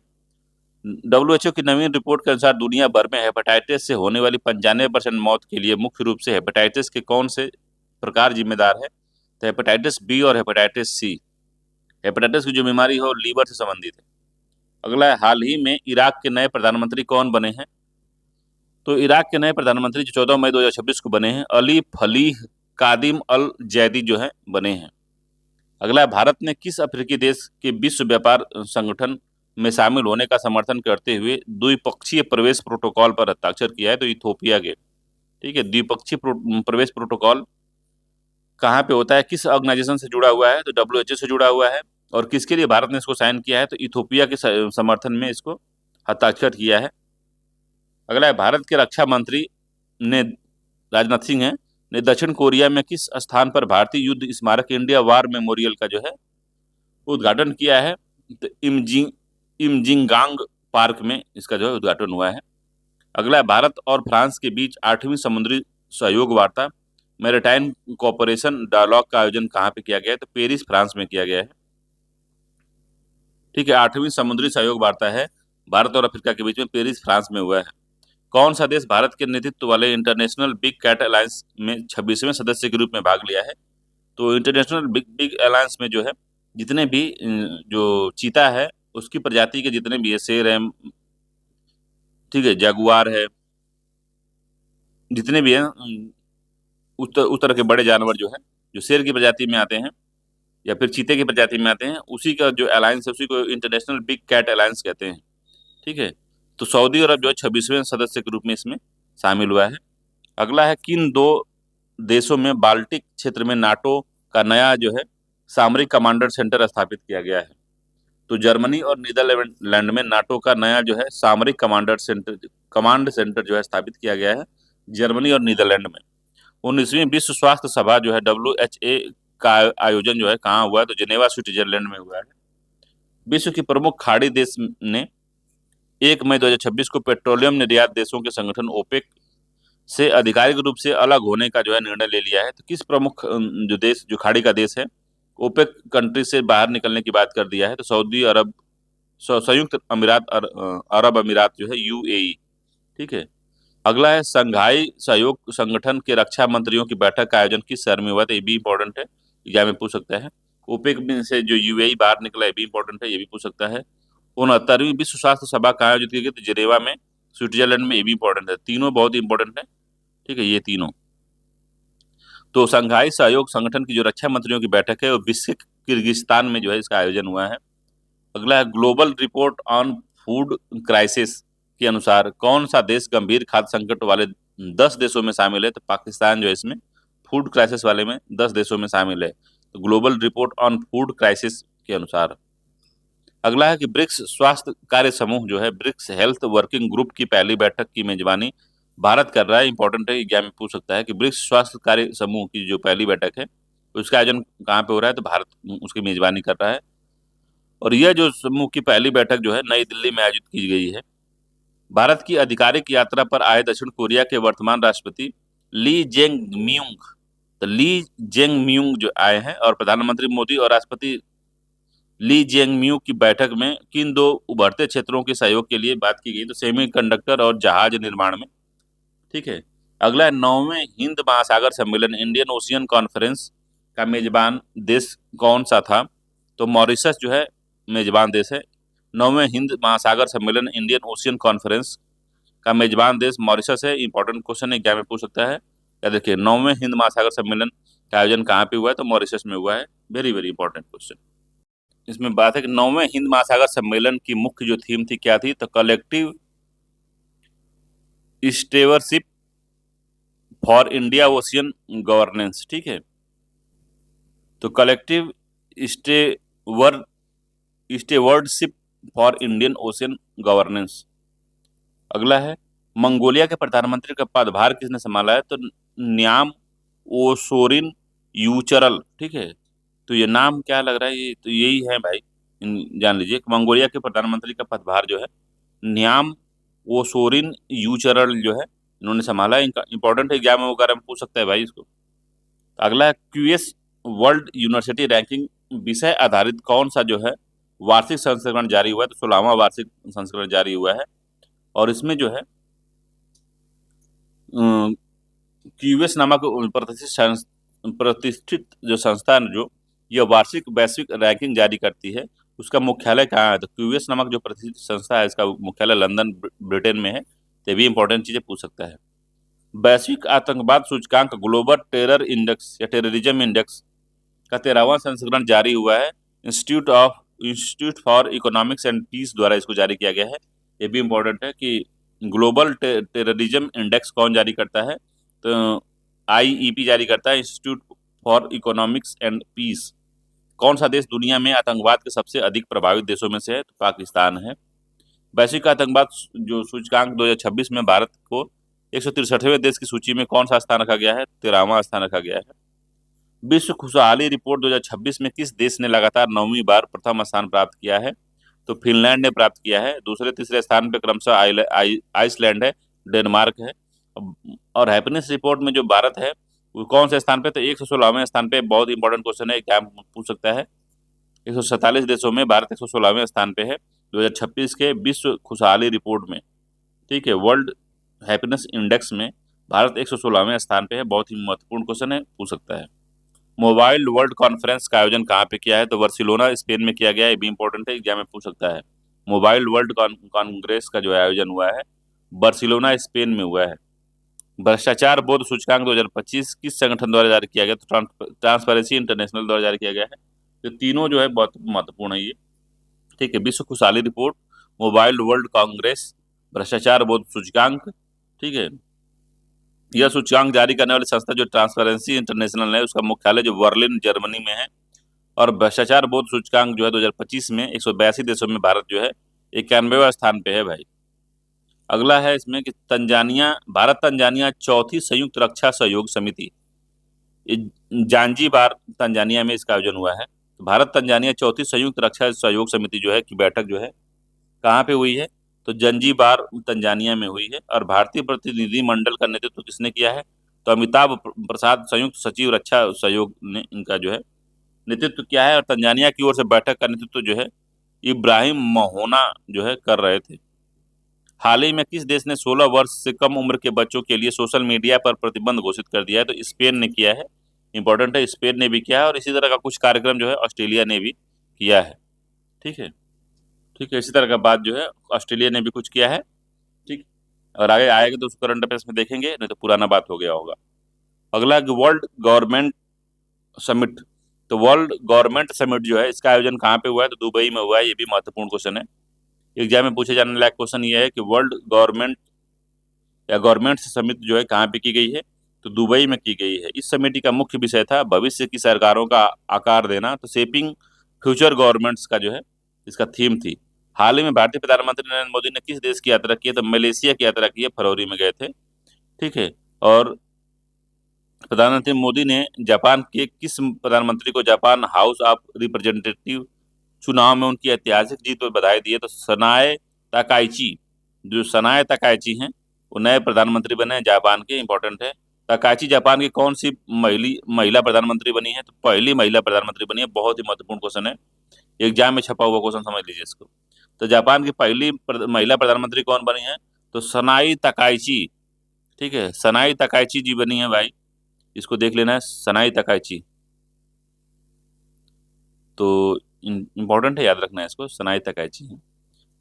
WHO की नवीन रिपोर्ट के अनुसार दुनिया भर में हेपेटाइटिस से होने वाली 95% मौत के लिए मुख्य रूप से हेपेटाइटिस के कौन से प्रकार जिम्मेदार है, तो हेपेटाइटिस बी और हेपेटाइटिस सी। हेपेटाइटिस की जो बीमारी है वो लीवर से संबंधित है। अगला है हाल ही में इराक के नए प्रधानमंत्री कौन बने हैं, तो इराक के नए प्रधानमंत्री जो 14 मई 2026 को बने हैं अली फलीह कादिम अल जैदी जो है बने हैं। अगला है, भारत ने किस अफ्रीकी देश के विश्व व्यापार संगठन में शामिल होने का समर्थन करते हुए द्विपक्षीय प्रवेश प्रोटोकॉल पर हस्ताक्षर किया है? तो इथोपिया के। ठीक है, द्विपक्षीय प्रवेश प्रोटोकॉल कहाँ पे होता है, किस ऑर्गेनाइजेशन से जुड़ा हुआ है? तो डब्ल्यूएचओ से जुड़ा हुआ है। और किसके लिए भारत ने इसको साइन किया है? तो इथोपिया के समर्थन में इसको हस्ताक्षर किया है। अगला है, भारत के रक्षा मंत्री ने, राजनाथ सिंह है, ने दक्षिण कोरिया में किस स्थान पर भारतीय युद्ध स्मारक इंडिया वार मेमोरियल का जो है उद्घाटन किया है? तो इमजिंगांग पार्क में इसका जो है उद्घाटन हुआ है। अगला है, भारत और फ्रांस के बीच 8वीं समुद्री सहयोग वार्ता मैरीटाइम कोऑपरेशन डायलॉग का आयोजन कहाँ पे किया गया है? तो पेरिस, फ्रांस में किया गया है। ठीक है, 8वीं समुद्री सहयोग वार्ता है भारत और अफ्रीका के बीच में, पेरिस, फ्रांस में हुआ है। कौन सा देश भारत के नेतृत्व वाले इंटरनेशनल बिग कैट अलायंस में 26वें सदस्य के रूप में भाग लिया है? तो इंटरनेशनल बिग बिग अलायंस में जो है जितने भी जो चीता है उसकी प्रजाति के जितने भी है, शेर है, ठीक है, जगुआर है, जितने भी हैं उस तरह के बड़े जानवर जो है, जो शेर की प्रजाति में आते हैं या फिर चीते की प्रजाति में आते हैं, उसी का जो अलायंस है उसी को इंटरनेशनल बिग कैट अलायंस कहते हैं। ठीक है, तो सऊदी अरब जो है 26वें सदस्य के रूप में इसमें शामिल हुआ है। अगला है, किन दो देशों में बाल्टिक क्षेत्र में नाटो का नया जो है सामरिक कमांडर सेंटर स्थापित किया गया है? तो जर्मनी और नीदरलैंड में नाटो का नया जो है सामरिक कमांड सेंटर जो है स्थापित किया गया है, जर्मनी और नीदरलैंड में। 19वीं विश्व स्वास्थ्य सभा जो है WHA का आयोजन जो है कहाँ हुआ है? तो जिनेवा, स्विट्जरलैंड में हुआ है। विश्व की प्रमुख खाड़ी देश ने 1 मई 2026 को पेट्रोलियम निर्यात देशों के संगठन ओपेक से आधिकारिक रूप से अलग होने का जो है निर्णय ले लिया है। तो किस प्रमुख जो देश, जो खाड़ी का देश है, ओपेक कंट्री से बाहर निकलने की बात कर दिया है? तो सऊदी अरब, संयुक्त अमीरात अरब अमीरात जो है, UAE। ठीक है, अगला है, संघाई सहयोग संगठन के रक्षा मंत्रियों की बैठक का आयोजन किस शहर में हुआ? तो ये भी इंपॉर्टेंट है, एग्जाम में पूछ सकता है। ओपेक में से जो UAE बाहर निकला, ये भी इंपॉर्टेंट है, ये भी पूछ सकता है। 69वीं विश्व स्वास्थ्य सभा कहाँ आयोजित की गई? तो जिनेवा में, स्विट्जरलैंड में, ये भी इंपॉर्टेंट है। तीनों बहुत इंपॉर्टेंट है। ठीक है, ये तीनों। तो संघाई सहयोग संगठन की जो रक्षा मंत्रियों की बैठक है वो बिश्केक, किर्गिस्तान में जो है इसका आयोजन हुआ है। अगला है, global report on food crisis के अनुसार कौन सा देश गंभीर खाद्य संकट वाले 10 देशों में शामिल है? तो पाकिस्तान जो है इसमें फूड क्राइसिस वाले में 10 देशों में शामिल है, तो global report on food crisis के अनुसार। अगला है कि ब्रिक्स स्वास्थ्य कार्य समूह जो है, ब्रिक्स हेल्थ वर्किंग ग्रुप की पहली बैठक की मेजबानी भारत कर रहा है। इंपॉर्टेंट है, एग्जाम में पूछ सकता है कि ब्रिक्स स्वास्थ्य कार्य समूह की जो पहली बैठक है उसका आयोजन कहाँ पे हो रहा है? तो भारत उसकी मेजबानी कर रहा है। और यह जो समूह की पहली बैठक जो है नई दिल्ली में आयोजित की गई है। भारत की आधिकारिक यात्रा पर आए दक्षिण कोरिया के वर्तमान राष्ट्रपति ली जेंग म्यूंग, तो ली जेंग म्यूंग जो आए हैं, और प्रधानमंत्री मोदी और राष्ट्रपति ली जेंग म्यू की बैठक में किन दो उभरते क्षेत्रों के सहयोग के लिए बात की गई? तो सेमीकंडक्टर और जहाज निर्माण में। ठीक है, अगला है, 9वें हिंद महासागर सम्मेलन इंडियन ओशियन कॉन्फ्रेंस का मेजबान देश कौन सा था? तो मॉरिशस जो है मेजबान देश है। 9वें हिंद महासागर सम्मेलन इंडियन ओशियन कॉन्फ्रेंस का मेजबान देश मॉरिशस है। इंपॉर्टेंट क्वेश्चन एग्जाम में पूछ सकता है। या देखिए, 9वें हिंद महासागर सम्मेलन का आयोजन कहाँ पे हुआ है? तो मॉरिशस में हुआ है। Very very important question. इसमें बात है कि 9वें हिंद महासागर सम्मेलन की मुख्य जो थीम थी क्या थी? तो collective stewardship for India ocean governance. ठीक है, तो collective steward stewardship for Indian ocean governance. अगला है, मंगोलिया के प्रधानमंत्री का पदभार किसने संभाला है? तो न्याम ओसोरिन यूचरल। ठीक है, तो ये नाम क्या लग रहा है? ये तो यही है भाई, जान लीजिए कि मंगोलिया के प्रधानमंत्री का पदभार जो है न्याम ओसोरिन यूचरल जो है इन्होंने संभाला है। इनका इंपॉर्टेंट एग्जाम वगैरह में पूछ सकता है भाई इसको। अगला है, क्यूएस वर्ल्ड यूनिवर्सिटी रैंकिंग विषय आधारित कौन सा जो है वार्षिक संस्करण जारी हुआ है? तो 16वां वार्षिक संस्करण जारी हुआ है। और इसमें जो है क्यूएस नामक प्रतिष्ठित जो संस्था है जो यह वार्षिक वैश्विक रैंकिंग जारी करती है, उसका मुख्यालय कहाँ है? तो क्यूएस नामक जो प्रतिष्ठित संस्था है इसका मुख्यालय लंदन, ब्रिटेन में है। तो ये भी इंपॉर्टेंट चीजें पूछ सकता है। वैश्विक आतंकवाद सूचकांक ग्लोबल टेरर इंडेक्स या टेररिज्म इंडेक्स का 13वां संस्करण जारी हुआ है। Institute for Economics and Peace द्वारा इसको जारी किया गया है। ये भी इम्पोर्टेंट है कि ग्लोबल टेररिज्म इंडेक्स कौन जारी करता है, तो आईईपी जारी करता है, Institute for Economics and Peace. कौन सा देश दुनिया में आतंकवाद के सबसे अधिक प्रभावित देशों में से है, तो पाकिस्तान है। वैश्विक आतंकवाद जो सूचकांक 2026 में भारत को 163वें देश की सूची में कौन सा स्थान रखा गया है, 13वां स्थान रखा गया है। विश्व खुशहाली रिपोर्ट 2026 में किस देश ने लगातार 9वीं बार प्रथम स्थान प्राप्त किया है, तो फिनलैंड ने प्राप्त किया है। दूसरे तीसरे स्थान पर क्रमशः आइसलैंड है, डेनमार्क है। और हैप्पीनेस रिपोर्ट में जो भारत है वो कौन से स्थान पे, तो 116वें स्थान पे। बहुत इंपॉर्टेंट क्वेश्चन है, एग्जाम पूछ सकता है। 147 देशों में भारत 116वें स्थान पे है 2026 के विश्व खुशहाली रिपोर्ट में। ठीक है, वर्ल्ड हैप्पीनेस इंडेक्स में भारत 116वें स्थान पे है। बहुत ही महत्वपूर्ण क्वेश्चन है, पूछ सकता है। मोबाइल वर्ल्ड कॉन्फ्रेंस का आयोजन कहाँ पे किया है, तो बार्सिलोना स्पेन में किया गया है। ये भी इंपॉर्टेंट है, एग्जाम में पूछ सकता है। मोबाइल वर्ल्ड कांग्रेस का जो आयोजन हुआ है बार्सिलोना स्पेन में हुआ है। भ्रष्टाचार बोध सूचकांक 2025 किस संगठन द्वारा जारी किया गया, तो ट्रांसपेरेंसी इंटरनेशनल द्वारा जारी किया गया है। तो तीनों जो है बहुत महत्वपूर्ण है ये। ठीक है, विश्व खुशहाली रिपोर्ट, मोबाइल वर्ल्ड कांग्रेस, भ्रष्टाचार बोध सूचकांक। ठीक है, यह सूचकांक जारी करने वाली संस्था जो ट्रांसपेरेंसी इंटरनेशनल है, उसका मुख्यालय जो बर्लिन जर्मनी में है। और भ्रष्टाचार बोध सूचकांक जो है 2025 में 182 देशों में भारत जो है 91वें स्थान पे है भाई। अगला है इसमें कि भारत तंजानिया चौथी संयुक्त रक्षा सहयोग समिति, जांजीबार तंजानिया में इसका आयोजन हुआ है। तो भारत तंजानिया चौथी संयुक्त रक्षा सहयोग समिति जो है की बैठक जो है कहाँ पे हुई है, तो जंजीबार तंजानिया में हुई है। और भारतीय प्रतिनिधि मंडल का नेतृत्व किसने किया है, तो अमिताभ प्रसाद संयुक्त सचिव रक्षा सहयोग ने इनका जो है नेतृत्व किया है। और तंजानिया की ओर से बैठक का नेतृत्व जो है इब्राहिम महोना जो है कर रहे थे। हाल ही में किस देश ने 16 वर्ष से कम उम्र के बच्चों के लिए सोशल मीडिया पर प्रतिबंध घोषित कर दिया है, तो स्पेन ने किया है। इंपॉर्टेंट है, स्पेन ने भी किया है। और इसी तरह का कुछ कार्यक्रम जो है ऑस्ट्रेलिया ने भी किया है। ठीक है, ठीक है, इसी तरह का बात जो है ऑस्ट्रेलिया ने भी कुछ किया है। ठीक, और आगे आएगा तो उस करंट अफेयर्स में देखेंगे, नहीं तो पुराना बात हो गया होगा। अगला वर्ल्ड गवर्नमेंट समिट, तो वर्ल्ड गवर्नमेंट समिट जो है इसका आयोजन कहाँ पे हुआ है, तो दुबई में हुआ है। ये भी महत्वपूर्ण क्वेश्चन है, एग्जाम में पूछे जाने लायक क्वेश्चन ये है कि वर्ल्ड गवर्नमेंट या गवर्नमेंट समिट जो है कहाँ पे की गई है, तो दुबई में की गई है। इस समिति का मुख्य विषय था भविष्य की सरकारों का आकार देना, तो शेपिंग फ्यूचर गवर्नमेंट्स का जो है इसका थीम थी। हाल ही में भारतीय प्रधानमंत्री नरेंद्र मोदी ने किस देश की यात्रा की है, तो मलेशिया की यात्रा की है, फरवरी में गए थे। ठीक है, और प्रधानमंत्री मोदी ने जापान के किस प्रधानमंत्री को जापान हाउस ऑफ रिप्रेजेंटेटिव चुनाव में उनकी ऐतिहासिक जीत पर बधाई दी है, तो सनाए ताकाइची, जो सनाए ताकाइची हैं वो नए प्रधानमंत्री बने हैं जापान के। इंपॉर्टेंट है, ताकाइची जापान की कौन सी महिला प्रधानमंत्री बनी है, तो पहली महिला प्रधानमंत्री बनी है। बहुत ही महत्वपूर्ण क्वेश्चन है, एग्जाम में छपा हुआ क्वेश्चन, समझ लीजिए इसको। तो जापान की पहली महिला प्रधानमंत्री कौन बनी है, तो सनाई ताकाइची। ठीक है, सनाई ताकाइची जी बनी है भाई, इसको देख लेना है, सनाई ताकाइची। तो इम्पोर्टेंट है, याद रखना है इसको, सनाई तकाइची है।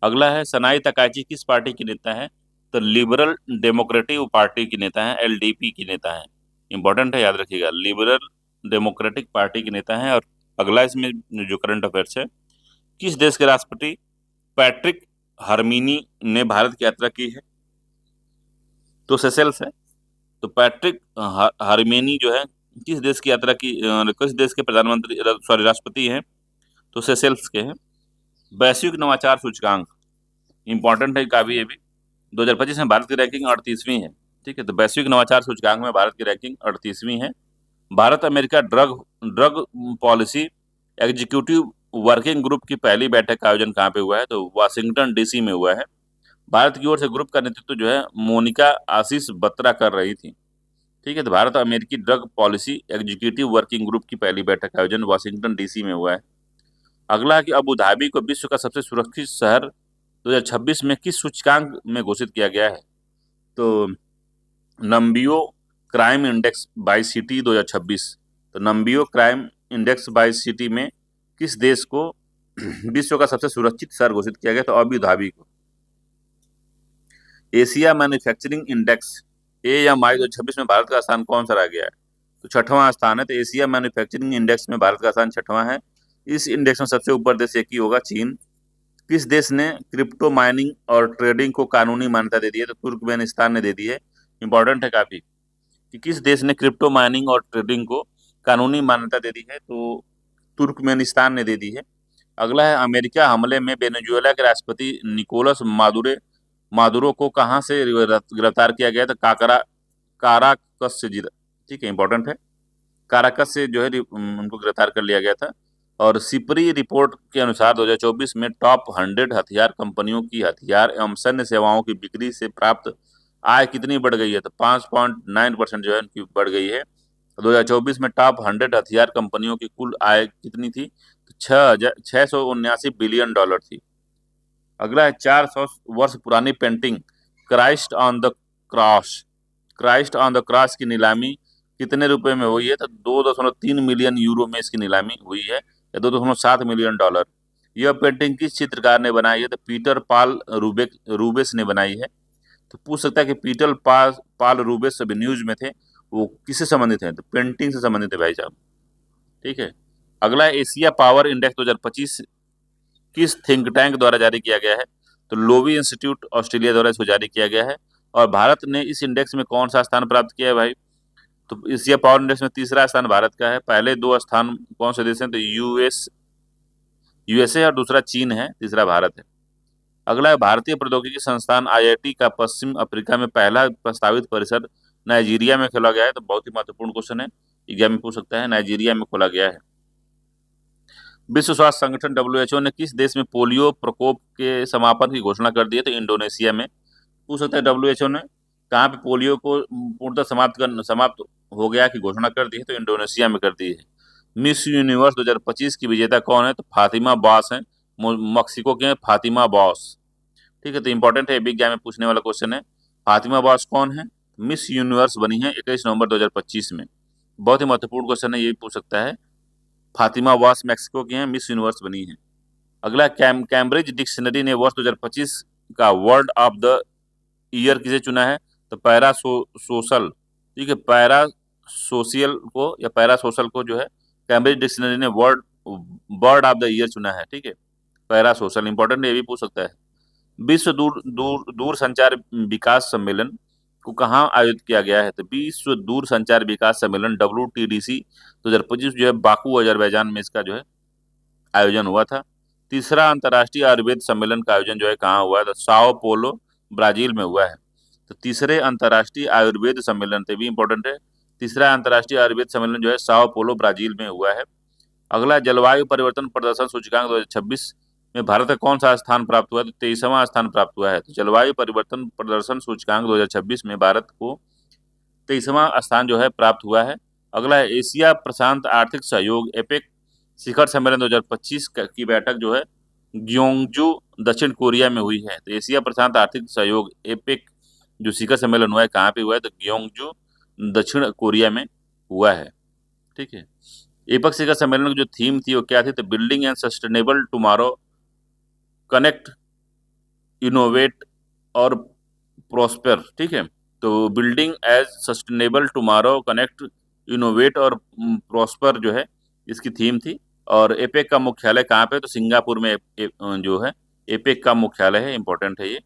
अगला है, सनाई तकाइची किस पार्टी की नेता है, तो लिबरल डेमोक्रेटिक पार्टी की नेता है, एलडीपी की नेता है। इंपॉर्टेंट है, याद रखिएगा, लिबरल डेमोक्रेटिक पार्टी की नेता है। और अगला इसमें जो करंट अफेयर्स है, किस देश के राष्ट्रपति पैट्रिक हरमीनी ने भारत की यात्रा की है, तो सेशेल्स है। तो पैट्रिक हरमीनी जो है किस देश की यात्रा की, किस देश के प्रधानमंत्री, सॉरी, राष्ट्रपति हैं, तो सेशेल्स के हैं। वैश्विक नवाचार सूचकांक, इंपॉर्टेंट है काफी, ये भी 2025 में भारत की रैंकिंग 38वीं है। ठीक है, तो वैश्विक नवाचार सूचकांक में भारत की रैंकिंग 38वीं है। Bharat America drug drug policy executive working group की पहली बैठक का आयोजन कहाँ पे हुआ है, तो वाशिंगटन डीसी में हुआ है। भारत की ओर से ग्रुप का नेतृत्व जो है मोनिका आशीष बत्रा कर रही थी। ठीक है, तो भारत अमेरिकी drug policy executive working group की पहली बैठक का आयोजन वाशिंगटन डीसी में हुआ है। अगला है कि अबू धाबी को विश्व का सबसे सुरक्षित शहर 2026 में किस सूचकांक में घोषित किया गया है, तो नंबियो क्राइम इंडेक्स बाई सिटी 2026। तो नंबियो क्राइम इंडेक्स बाई सिटी में किस देश को विश्व का सबसे सुरक्षित शहर घोषित किया गया, तो अबू धाबी को। एशिया मैन्युफैक्चरिंग इंडेक्स AMI 2026 में भारत का स्थान कौन सा रह गया है, तो छठवां स्थान है। तो एशिया मैन्युफैक्चरिंग इंडेक्स में भारत का स्थान छठवां है। इस इंडेक्स में सबसे ऊपर देश एक ही होगा, चीन। किस देश ने क्रिप्टो माइनिंग और ट्रेडिंग को कानूनी मान्यता दे दी है? तो तुर्कमेनिस्तान ने दे दी है। इंपॉर्टेंट है काफी कि किस देश ने क्रिप्टो माइनिंग और ट्रेडिंग को कानूनी मान्यता दे दी है? तो तुर्कमेनिस्तान ने दे दी है। अगला है, अमेरिका हमले में वेनेजुएला के राष्ट्रपति निकोलस मादुरो को कहां से गिरफ्तार किया गया? तो काराकस से ठीक है, इंपॉर्टेंट है। काराकस से जो है उनको गिरफ्तार कर लिया गया था। और सिपरी रिपोर्ट के अनुसार 2024 में टॉप 100 हथियार कंपनियों की हथियार एवं सैन्य सेवाओं की बिक्री से प्राप्त आय कितनी बढ़ गई है? तो 5.9% जो है उनकी बढ़ गई है। 2024 में टॉप 100 हथियार कंपनियों की कुल आय कितनी थी? तो 679 बिलियन डॉलर थी। अगला है, 400 वर्ष पुरानी painting Christ on the cross Christ on the cross की नीलामी कितने रुपए में हुई है? तो 2.3 मिलियन यूरो में इसकी नीलामी हुई है, या 2.7 मिलियन डॉलर। यह पेंटिंग किस चित्रकार ने बनाई है? तो पीटर पाल रूबेस ने बनाई है। तो पूछ सकता है कि पीटर पाल रूबेस अभी न्यूज में थे, वो किससे संबंधित है? तो पेंटिंग से संबंधित है भाई साहब। ठीक है। अगला है, एशिया पावर इंडेक्स 2025 किस थिंक टैंक द्वारा जारी किया गया है? तो लोवी इंस्टीट्यूट ऑस्ट्रेलिया द्वारा इसको जारी किया गया है। और भारत ने इस इंडेक्स में कौन सा स्थान प्राप्त किया है भाई? तो एशिया पावर इंडेक्स में तीसरा स्थान भारत का है। पहले दो स्थान कौन से देश हैं? तो यूएसए और दूसरा चीन है, तीसरा भारत है। अगला है, भारतीय प्रौद्योगिकी संस्थान आईआईटी का पश्चिम अफ्रीका में पहला प्रस्तावित परिसर नाइजीरिया में खोला गया है। तो बहुत ही महत्वपूर्ण क्वेश्चन है, एग्जाम में पूछ सकता है। नाइजीरिया में खोला गया है। विश्व स्वास्थ्य संगठन डब्ल्यूएचओ ने किस देश में पोलियो प्रकोप के समापन की घोषणा कर दी है? तो इंडोनेशिया में। पूछ सकता है डब्ल्यूएचओ ने कहाँ पे पोलियो को पूर्णतः समाप्त हो गया की घोषणा कर दी है? तो इंडोनेशिया में कर दी है। मिस यूनिवर्स 2025 की विजेता कौन है? तो फातिमा बॉस है, मक्सिको के फातिमा बॉस। ठीक है, तो इंपॉर्टेंट है, बिग एग्जाम में पूछने वाला क्वेश्चन है। फातिमा बॉस कौन है? मिस यूनिवर्स बनी है 21 नवंबर 2025 में। बहुत ही महत्वपूर्ण क्वेश्चन है, ये भी पूछ सकता है। फातिमा बॉस मैक्सिको की हैं, मिस यूनिवर्स बनी है। अगला, कैम्ब्रिज डिक्शनरी ने वर्ष 2025 का वर्ड ऑफ द ईयर किसे चुना है? तो सोशल। ठीक है, पैरा सोशल को या पैरा सोशल को जो है कैम्ब्रिज डिक्शनरी ने बर्ड ऑफ द ईयर चुना है। ठीक है, पैरा सोशल इंपॉर्टेंट, ये भी पूछ सकता है। विश्व दूर संचार विकास सम्मेलन को कहाँ आयोजित किया गया है? तो विश्व दूर संचार विकास सम्मेलन WTDC 2025 जो है बाकू अजरबैजान में इसका जो है आयोजन हुआ था। तीसरा अंतर्राष्ट्रीय आयुर्वेद सम्मेलन का आयोजन जो है कहाँ हुआ है? तो साओ पोलो ब्राजील में हुआ है। तो तीसरे अंतर्राष्ट्रीय आयुर्वेद सम्मेलन से भी इंपॉर्टेंट है। तीसरा अंतर्राष्ट्रीय आयुर्वेद सम्मेलन जो है साओ पोलो ब्राजील में हुआ है। अगला, जलवायु परिवर्तन प्रदर्शन सूचकांक 2026 में भारत का कौन सा स्थान प्राप्त हुआ है? तो 23वां स्थान प्राप्त हुआ है। तो जलवायु परिवर्तन प्रदर्शन सूचकांक 2026 में भारत को 23वां स्थान जो है प्राप्त हुआ है। अगला है, एशिया प्रशांत आर्थिक सहयोग एपेक शिखर सम्मेलन 2025 की बैठक जो है ग्योंगजू दक्षिण कोरिया में हुई है। तो एशिया प्रशांत आर्थिक सहयोग एपेक जो शिखर सम्मेलन हुआ है कहाँ पे हुआ है? तो ग्योंगजू दक्षिण कोरिया में हुआ है। ठीक है, एपेक शिखर सम्मेलन की जो थीम थी वो क्या थी? तो building and sustainable tomorrow, connect, innovate और प्रोस्पर। ठीक है, तो building as sustainable tomorrow, connect, innovate और प्रोस्पर जो है इसकी थीम थी। और एपेक का मुख्यालय कहाँ पे? तो सिंगापुर में जो है एपेक का मुख्यालय है। इंपॉर्टेंट है, ये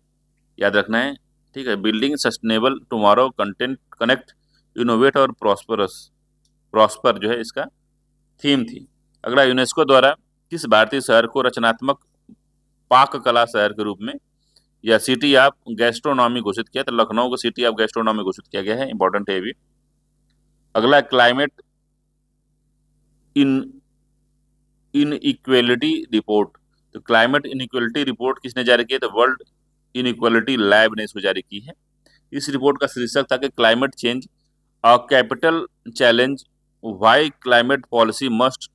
याद रखना है। ठीक है, building sustainable tomorrow, connect, innovate और प्रॉस्पर जो है इसका थीम थी। अगला, यूनेस्को द्वारा किस भारतीय शहर को रचनात्मक पाक कला शहर के रूप में या सिटी ऑफ गैस्ट्रोनॉमी घोषित किया? तो लखनऊ को सिटी ऑफ गैस्ट्रोनॉमी घोषित किया गया है। इंपॉर्टेंट है ये भी। अगला, क्लाइमेट इन इनइक्वेलिटी रिपोर्ट। तो क्लाइमेट इनइक्वेलिटी रिपोर्ट किसने जारी की है? तो वर्ल्ड इनइक्वेलिटी लैब ने इसको जारी की है। इस रिपोर्ट का शीर्षक था कि climate change a capital challenge, why climate policy must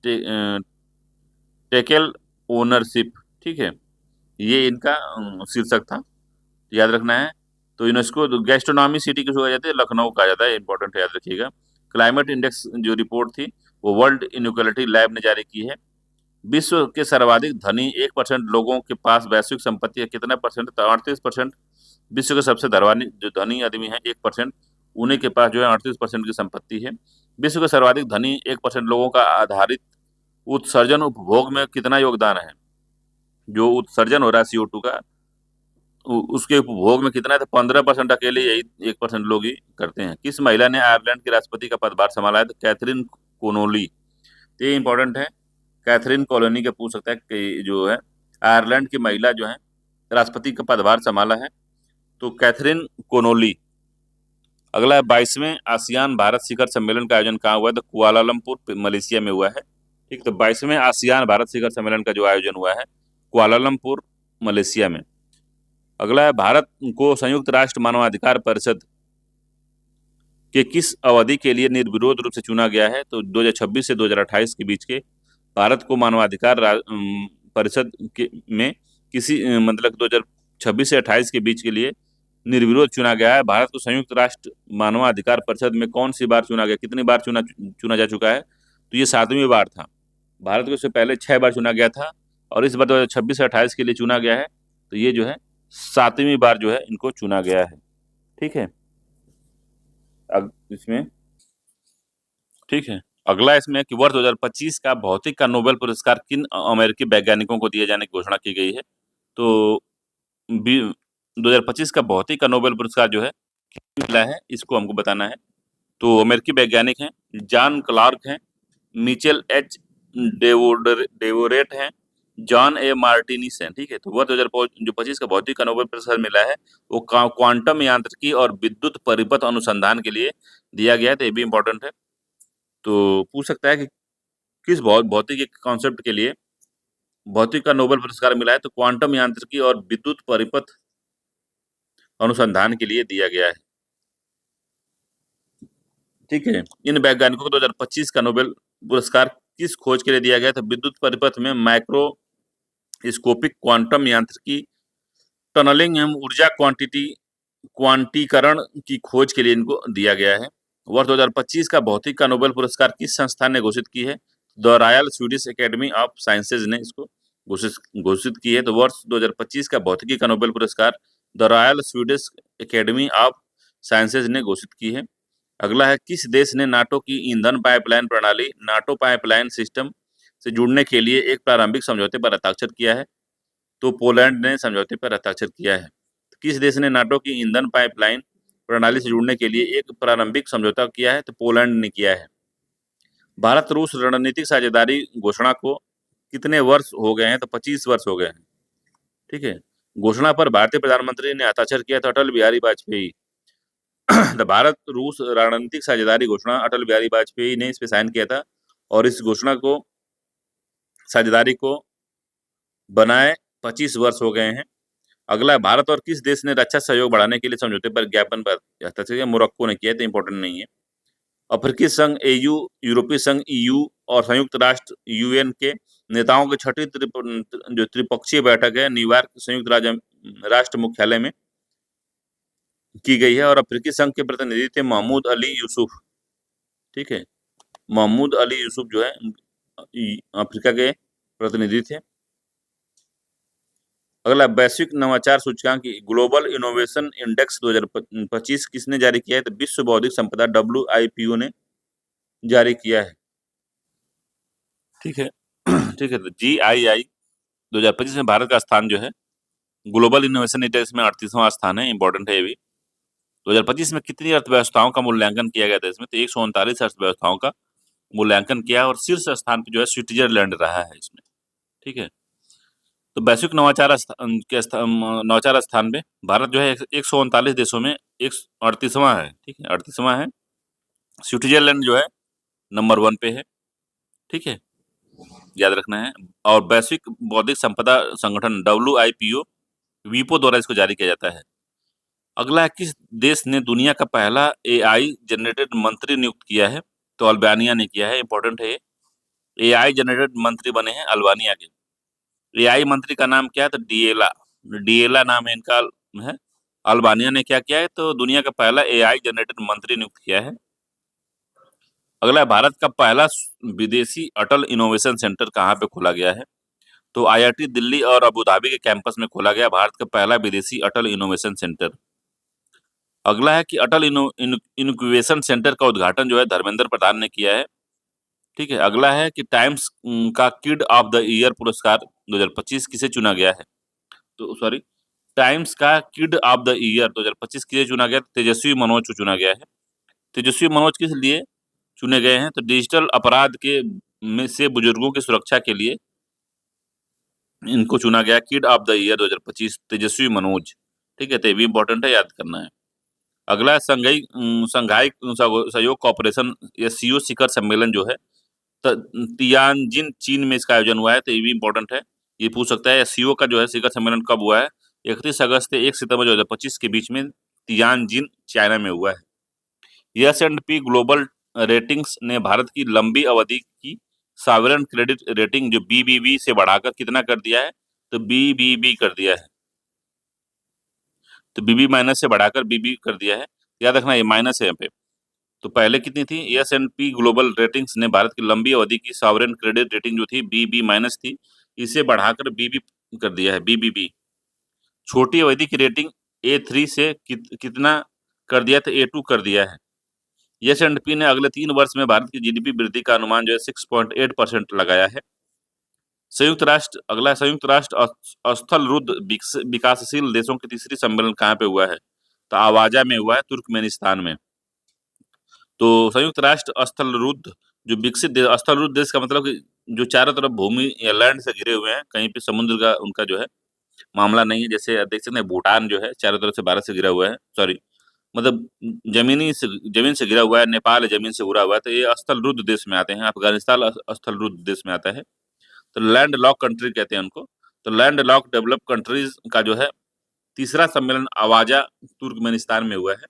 tackle ownership. ठीक है, ये इनका शीर्षक था, याद रखना है। तो यूनेस्को गैस्ट्रोनॉमी सिटी किसको कहा जाता है? लखनऊ कहा जाता है। इंपॉर्टेंट है, याद रखिएगा। क्लाइमेट इंडेक्स जो रिपोर्ट थी वो वर्ल्ड इनइक्वालिटी लैब ने जारी की है। विश्व के सर्वाधिक धनी 1% लोगों के पास वैश्विक संपत्ति है कितना परसेंट? तो 38%। विश्व के सबसे धनी जो धनी आदमी है 1%, उन्हीं के पास जो है 38% की संपत्ति है। विश्व के सर्वाधिक धनी 1% लोगों का आधारित उत्सर्जन उपभोग में कितना योगदान है? जो उत्सर्जन हो रहा है CO2 का, उसके उपभोग में कितना है? तो 15% अकेले यही 1% लोग ही करते हैं। किस महिला ने आयरलैंड के राष्ट्रपति का पदभार संभाला है? तो कैथरीन कोनोली। तो ये इंपॉर्टेंट है, कैथरीन कॉलोनी के पूछ सकता है कि जो है आयरलैंड की महिला जो है राष्ट्रपति का पदभार संभाला है, तो कैथरीन कोनोली। अगला है 22वें आसियान भारत शिखर सम्मेलन का आयोजन कहाँ हुआ है? तो कुआलालंपुर मलेशिया में हुआ है। ठीक, तो 22वें आसियान भारत शिखर सम्मेलन का जो आयोजन हुआ है कुआलालंपुर मलेशिया में। अगला है भारत को संयुक्त राष्ट्र मानवाधिकार परिषद के किस अवधि के लिए निर्विरोध रूप से चुना गया है? तो 2026 से 2028 के बीच के भारत को मानवाधिकार परिषद के में किसी मतलब 2026 से 28 के बीच के लिए निर्विरोध चुना गया है। भारत को संयुक्त राष्ट्र मानवाधिकार परिषद में कौन सी बार चुना गया? कितनी बार चुना जा चुका है? तो ये 7वीं बार था। भारत को इससे पहले 6 बार चुना गया था और इस बार 2026 से 28 के लिए चुना गया है, तो ये जो है 7वीं बार जो है इनको चुना गया है। ठीक है, अब इसमें ठीक है, अगला इसमें कि वर्ष 2025 का भौतिक का नोबेल पुरस्कार किन अमेरिकी वैज्ञानिकों को दिए जाने की घोषणा की गई है? तो 2025 का भौतिक का नोबेल पुरस्कार जो है मिला है, इसको हमको बताना है। तो अमेरिकी वैज्ञानिक हैं, जॉन क्लार्क हैं, मिचेल एच डेवोरेट हैं, जॉन ए मार्टिनिस हैं। ठीक है, तो वर्ष 2025 का भौतिक का नोबेल पुरस्कार मिला है वो क्वांटम यांत्रिकी और विद्युत परिपथ अनुसंधान के लिए दिया गया है, तो ये भी इंपॉर्टेंट है। तो पूछ सकता है कि किस भौतिक कॉन्सेप्ट के लिए भौतिक का नोबेल पुरस्कार मिला है? तो क्वांटम यांत्रिकी और विद्युत परिपथ अनुसंधान के लिए दिया गया है। ठीक है, इन वैज्ञानिकों को 2025 का नोबेल पुरस्कार किस खोज के लिए दिया गया था? विद्युत परिपथ में माइक्रोस्कोपिक क्वांटम यांत्रिकी, टनलिंग एवं ऊर्जा क्वांटीकरण की खोज के लिए इनको दिया गया है। वर्ष 2025 का भौतिक का नोबेल पुरस्कार किस संस्थान ने घोषित की है? The royal Swedish academy of sciences ने इसको घोषित की है। तो वर्ष 2025 का भौतिकी का नोबेल पुरस्कार the royal Swedish academy of sciences ने घोषित की है। अगला है किस देश ने नाटो की ईंधन पाइपलाइन प्रणाली नाटो पाइपलाइन सिस्टम से जुड़ने के लिए एक प्रारंभिक समझौते पर हस्ताक्षर किया है? तो पोलैंड ने समझौते पर हस्ताक्षर किया है। किस देश ने नाटो की ईंधन पाइपलाइन प्रणाली से जुड़ने के लिए एक प्रारंभिक समझौता किया है? तो पोलैंड ने किया है। भारत रूस रणनीतिक साझेदारी घोषणा को कितने वर्ष हो गए हैं? तो 25 वर्ष हो गए हैं। ठीक है, घोषणा पर भारतीय प्रधानमंत्री ने हस्ताक्षर किया था अटल बिहारी वाजपेयी। तो भारत रूस रणनीतिक साझेदारी घोषणा अटल बिहारी वाजपेयी ने इस पे साइन किया था और इस घोषणा को साझेदारी को बनाए 25 वर्ष हो गए हैं। अगला भारत और किस देश ने रक्षा सहयोग बढ़ाने के लिए समझौते पर ज्ञापन पर हस्ताक्षर किया? मोरक्को ने किया, तो इंपॉर्टेंट नहीं है। अफ्रीकी संघ AU, यूरोपीय संघ EU और संयुक्त राष्ट्र UN के नेताओं की छठी जो त्रिपक्षीय बैठक है न्यूयॉर्क संयुक्त राष्ट्र मुख्यालय में की गई है और अफ्रीकी संघ के प्रतिनिधि थे महमूद अली यूसुफ। ठीक है, महमूद अली यूसुफ जो है अफ्रीका के प्रतिनिधि थे। अगला वैश्विक नवाचार सूचकांक ग्लोबल इनोवेशन इंडेक्स 2025 किसने जारी किया है? तो विश्व बौद्धिक संपदा WIPO ने जारी किया है। ठीक है, ठीक है, तो GII 2025 में भारत का स्थान जो है ग्लोबल इनोवेशन इंडेक्स में 38वां स्थान है, इंपॉर्टेंट है ये भी। 2025 में कितनी अर्थव्यवस्थाओं का मूल्यांकन किया गया था इसमें? तो 139 अर्थव्यवस्थाओं का मूल्यांकन किया और शीर्ष स्थान पे जो है स्विट्जरलैंड रहा है इसमें। ठीक है, तो वैश्विक नवाचार नवाचार स्थान पे भारत जो है 139 देशों में 38वां है। ठीक है, 38वां है। स्विट्जरलैंड जो है नंबर 1 पे है। ठीक है, याद रखना है। और वैश्विक बौद्धिक संपदा संगठन WIPO द्वारा इसको जारी किया जाता है। अगला है किस देश ने दुनिया का पहला AI जनरेटेड मंत्री नियुक्त किया है? तो अल्बानिया ने किया है, इंपॉर्टेंट है ये। AI जनरेटेड मंत्री बने हैं अल्बानिया के। AI मंत्री का नाम क्या है? तो डिएला नाम है इनका है। अल्बानिया ने क्या किया है? तो दुनिया का पहला AI जनरेटेड मंत्री नियुक्त किया है। अगला है भारत का पहला विदेशी अटल इनोवेशन सेंटर कहाँ पे खोला गया है? तो IIT दिल्ली और अबू धाबी के कैंपस में खोला गया भारत का पहला विदेशी अटल इनोवेशन सेंटर। अगला है कि अटल इनक्यूबेशन सेंटर का उद्घाटन जो है धर्मेंद्र प्रधान ने किया है। ठीक है। अगला है कि टाइम्स का किड ऑफ द ईयर पुरस्कार 2025 किसे चुना गया है? तो सॉरी, टाइम्स का किड ऑफ द ईयर 2025 किसे चुना गया? तेजस्वी मनोज को चुना गया है। तेजस्वी मनोज किस लिए चुने गए हैं? तो डिजिटल अपराध के में से बुजुर्गों की सुरक्षा के लिए इनको चुना गया किड ऑफ द ईयर 2025 तेजस्वी मनोज। ठीक है, तो ये भी इंपॉर्टेंट है, याद करना है। अगला है संघाई सहयोग कॉपरेशन या सीओ शिखर सम्मेलन जो है तियानजिन चीन में इसका आयोजन हुआ है, तो ये भी इंपॉर्टेंट है। ये पूछ सकता है सीओ का जो है शिखर सम्मेलन कब हुआ है? 31 अगस्त से 1 सितंबर 2025 के बीच में तियानजिन चाइना में हुआ है। S&P ग्लोबल रेटिंग्स ने भारत की लंबी अवधि की सॉवरेन क्रेडिट रेटिंग जो BBB से बढ़ाकर कितना कर दिया है? तो BBB कर दिया है। तो BB माइनस से बढ़ाकर BB कर दिया है। याद रखना ये माइनस है यहाँ पे। तो पहले कितनी थी? S&P ग्लोबल रेटिंग्स ने भारत की लंबी अवधि की सॉवरेन क्रेडिट रेटिंग जो थी BB माइनस थी, इसे बढ़ाकर BB कर दिया है, BBB। छोटी अवधि की रेटिंग A3 से कितना कर दिया? तो A2 कर दिया है। S&P ने अगले 3 वर्ष में भारत की GDP वृद्धि का अनुमान जो है 6.8% लगाया है। संयुक्त राष्ट्र स्थल रुद्ध विकासशील देशों की तीसरी सम्मेलन कहाँ पे हुआ है? तो आवाजा में हुआ है, तुर्कमेनिस्तान में। तो संयुक्त राष्ट्र स्थल रुद्ध जो विकसित देश, स्थल रुद्ध देश का मतलब कि जो चारों तरफ भूमि या लैंड से घिरे हुए हैं, कहीं पे समुद्र का उनका जो है मामला नहीं है। जैसे देख सकते हैं भूटान जो है चारों तरफ से भारत से घिरा हुआ है, सॉरी मतलब जमीन से घिरा हुआ है। नेपाल जमीन से घिरा हुआ है, तो ये स्थल रुद्ध देश में आते हैं। अफगानिस्तान स्थल रुद्ध देश में आता है। तो लैंड लॉक कंट्री कहते हैं उनको। तो लैंड लॉक डेवलप कंट्रीज का जो है तीसरा सम्मेलन अवाजा तुर्कमेनिस्तान में हुआ है।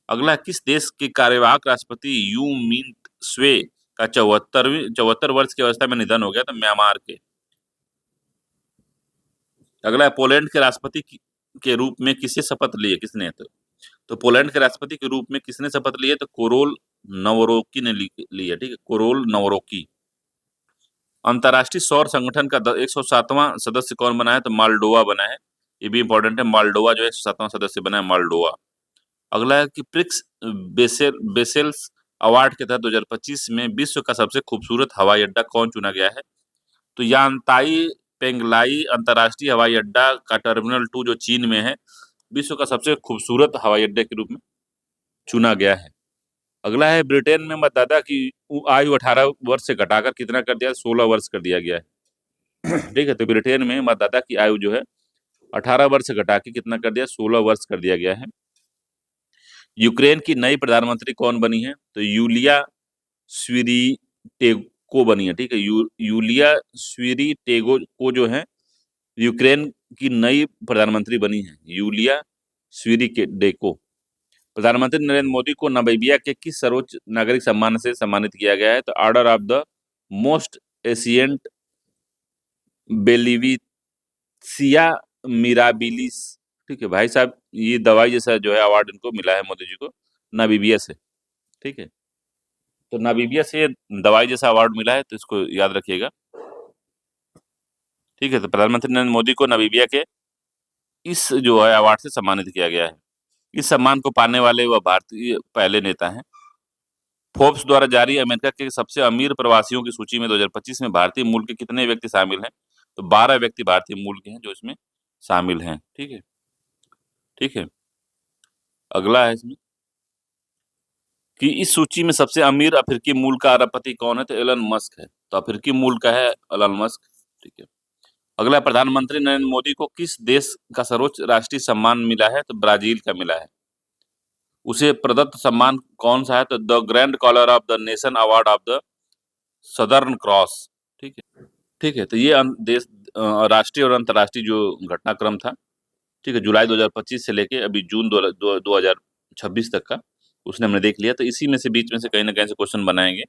अगला, किस देश के कार्यवाहक राष्ट्रपति यू मिंट स्वे का 74 वर्ष की अवस्था में निधन हो गया? तो म्यांमार के। अगला है, पोलैंड के राष्ट्रपति के रूप में किसे शपथ लिए? किसने? तो पोलैंड के राष्ट्रपति के रूप में किसने शपथ ली है? तो कोरोल नवरोकी ने ली है। ठीक है, कोरोल नवरोकी। अंतर्राष्ट्रीय सौर संगठन का 107वां सदस्य कौन बना है? तो मालडोवा बना है। ये भी इंपॉर्टेंट है, मालडोवा जो है 107वां सदस्य बना है, मालडोवा। अगला है कि प्रिक्स बेसेल्स अवार्ड के तहत 2025 में विश्व का सबसे खूबसूरत हवाई अड्डा कौन चुना गया है? तो यांताई पेंगलाई अंतर्राष्ट्रीय हवाई अड्डा का टर्मिनल 2 जो चीन में है, विश्व का सबसे खूबसूरत हवाई अड्डे के रूप में चुना गया है। अगला है, ब्रिटेन में मतदाता की आयु 18 वर्ष से घटाकर कितना कर दिया? 16 वर्ष कर दिया गया है। ठीक है, तो ब्रिटेन में मतदाता की आयु जो है 18 वर्ष से घटा के कितना कर दिया? 16 वर्ष कर दिया गया है। यूक्रेन की नई प्रधानमंत्री कौन बनी है? तो यूलिया स्विरिटेको बनी है। ठीक है, यूलिया स्विरिटेको को जो है यूक्रेन की नई प्रधानमंत्री बनी है, यूलिया स्विरिटेको। प्रधानमंत्री नरेंद्र मोदी को नामीबिया के किस सर्वोच्च नागरिक सम्मान से सम्मानित किया गया है? तो order of the most ancient बेलिविसिया मिराबिलिस। ठीक है भाई साहब, ये दवाई जैसा जो है अवार्ड इनको मिला है मोदी जी को नामीबिया से। ठीक है, तो नामीबिया से दवाई जैसा अवार्ड मिला है, तो इसको याद रखिएगा। ठीक है, तो प्रधानमंत्री नरेंद्र मोदी को नामीबिया के इस जो है अवार्ड से सम्मानित किया गया है। इस सम्मान को पाने वाले वह भारतीय पहले नेता हैं। फोर्ब्स द्वारा जारी अमेरिका के सबसे अमीर प्रवासियों की सूची में 2025 में भारतीय मूल के कितने व्यक्ति शामिल हैं? तो 12 व्यक्ति भारतीय मूल के हैं जो इसमें शामिल हैं। ठीक है, ठीक है। अगला है इसमें कि इस सूची में सबसे अमीर अफ्रीकी मूल का अरबपति कौन है? तो एलन मस्क है। तो अफ्रीकी मूल का है एलन मस्क। ठीक है। अगला, प्रधानमंत्री नरेंद्र मोदी को किस देश का सर्वोच्च राष्ट्रीय सम्मान मिला है? तो ब्राजील का मिला है। उसे प्रदत्त सम्मान कौन सा है? तो the Grand Collar of the Nation Award of the Southern Cross. ठीक है, ठीक है। तो ये देश राष्ट्रीय और अंतर्राष्ट्रीय जो घटनाक्रम था, ठीक है, जुलाई 2025 से लेके अभी जून 2026 तक का, उसने हमने देख लिया। तो इसी में से बीच में से कहीं ना कहीं से क्वेश्चन बनाएंगे।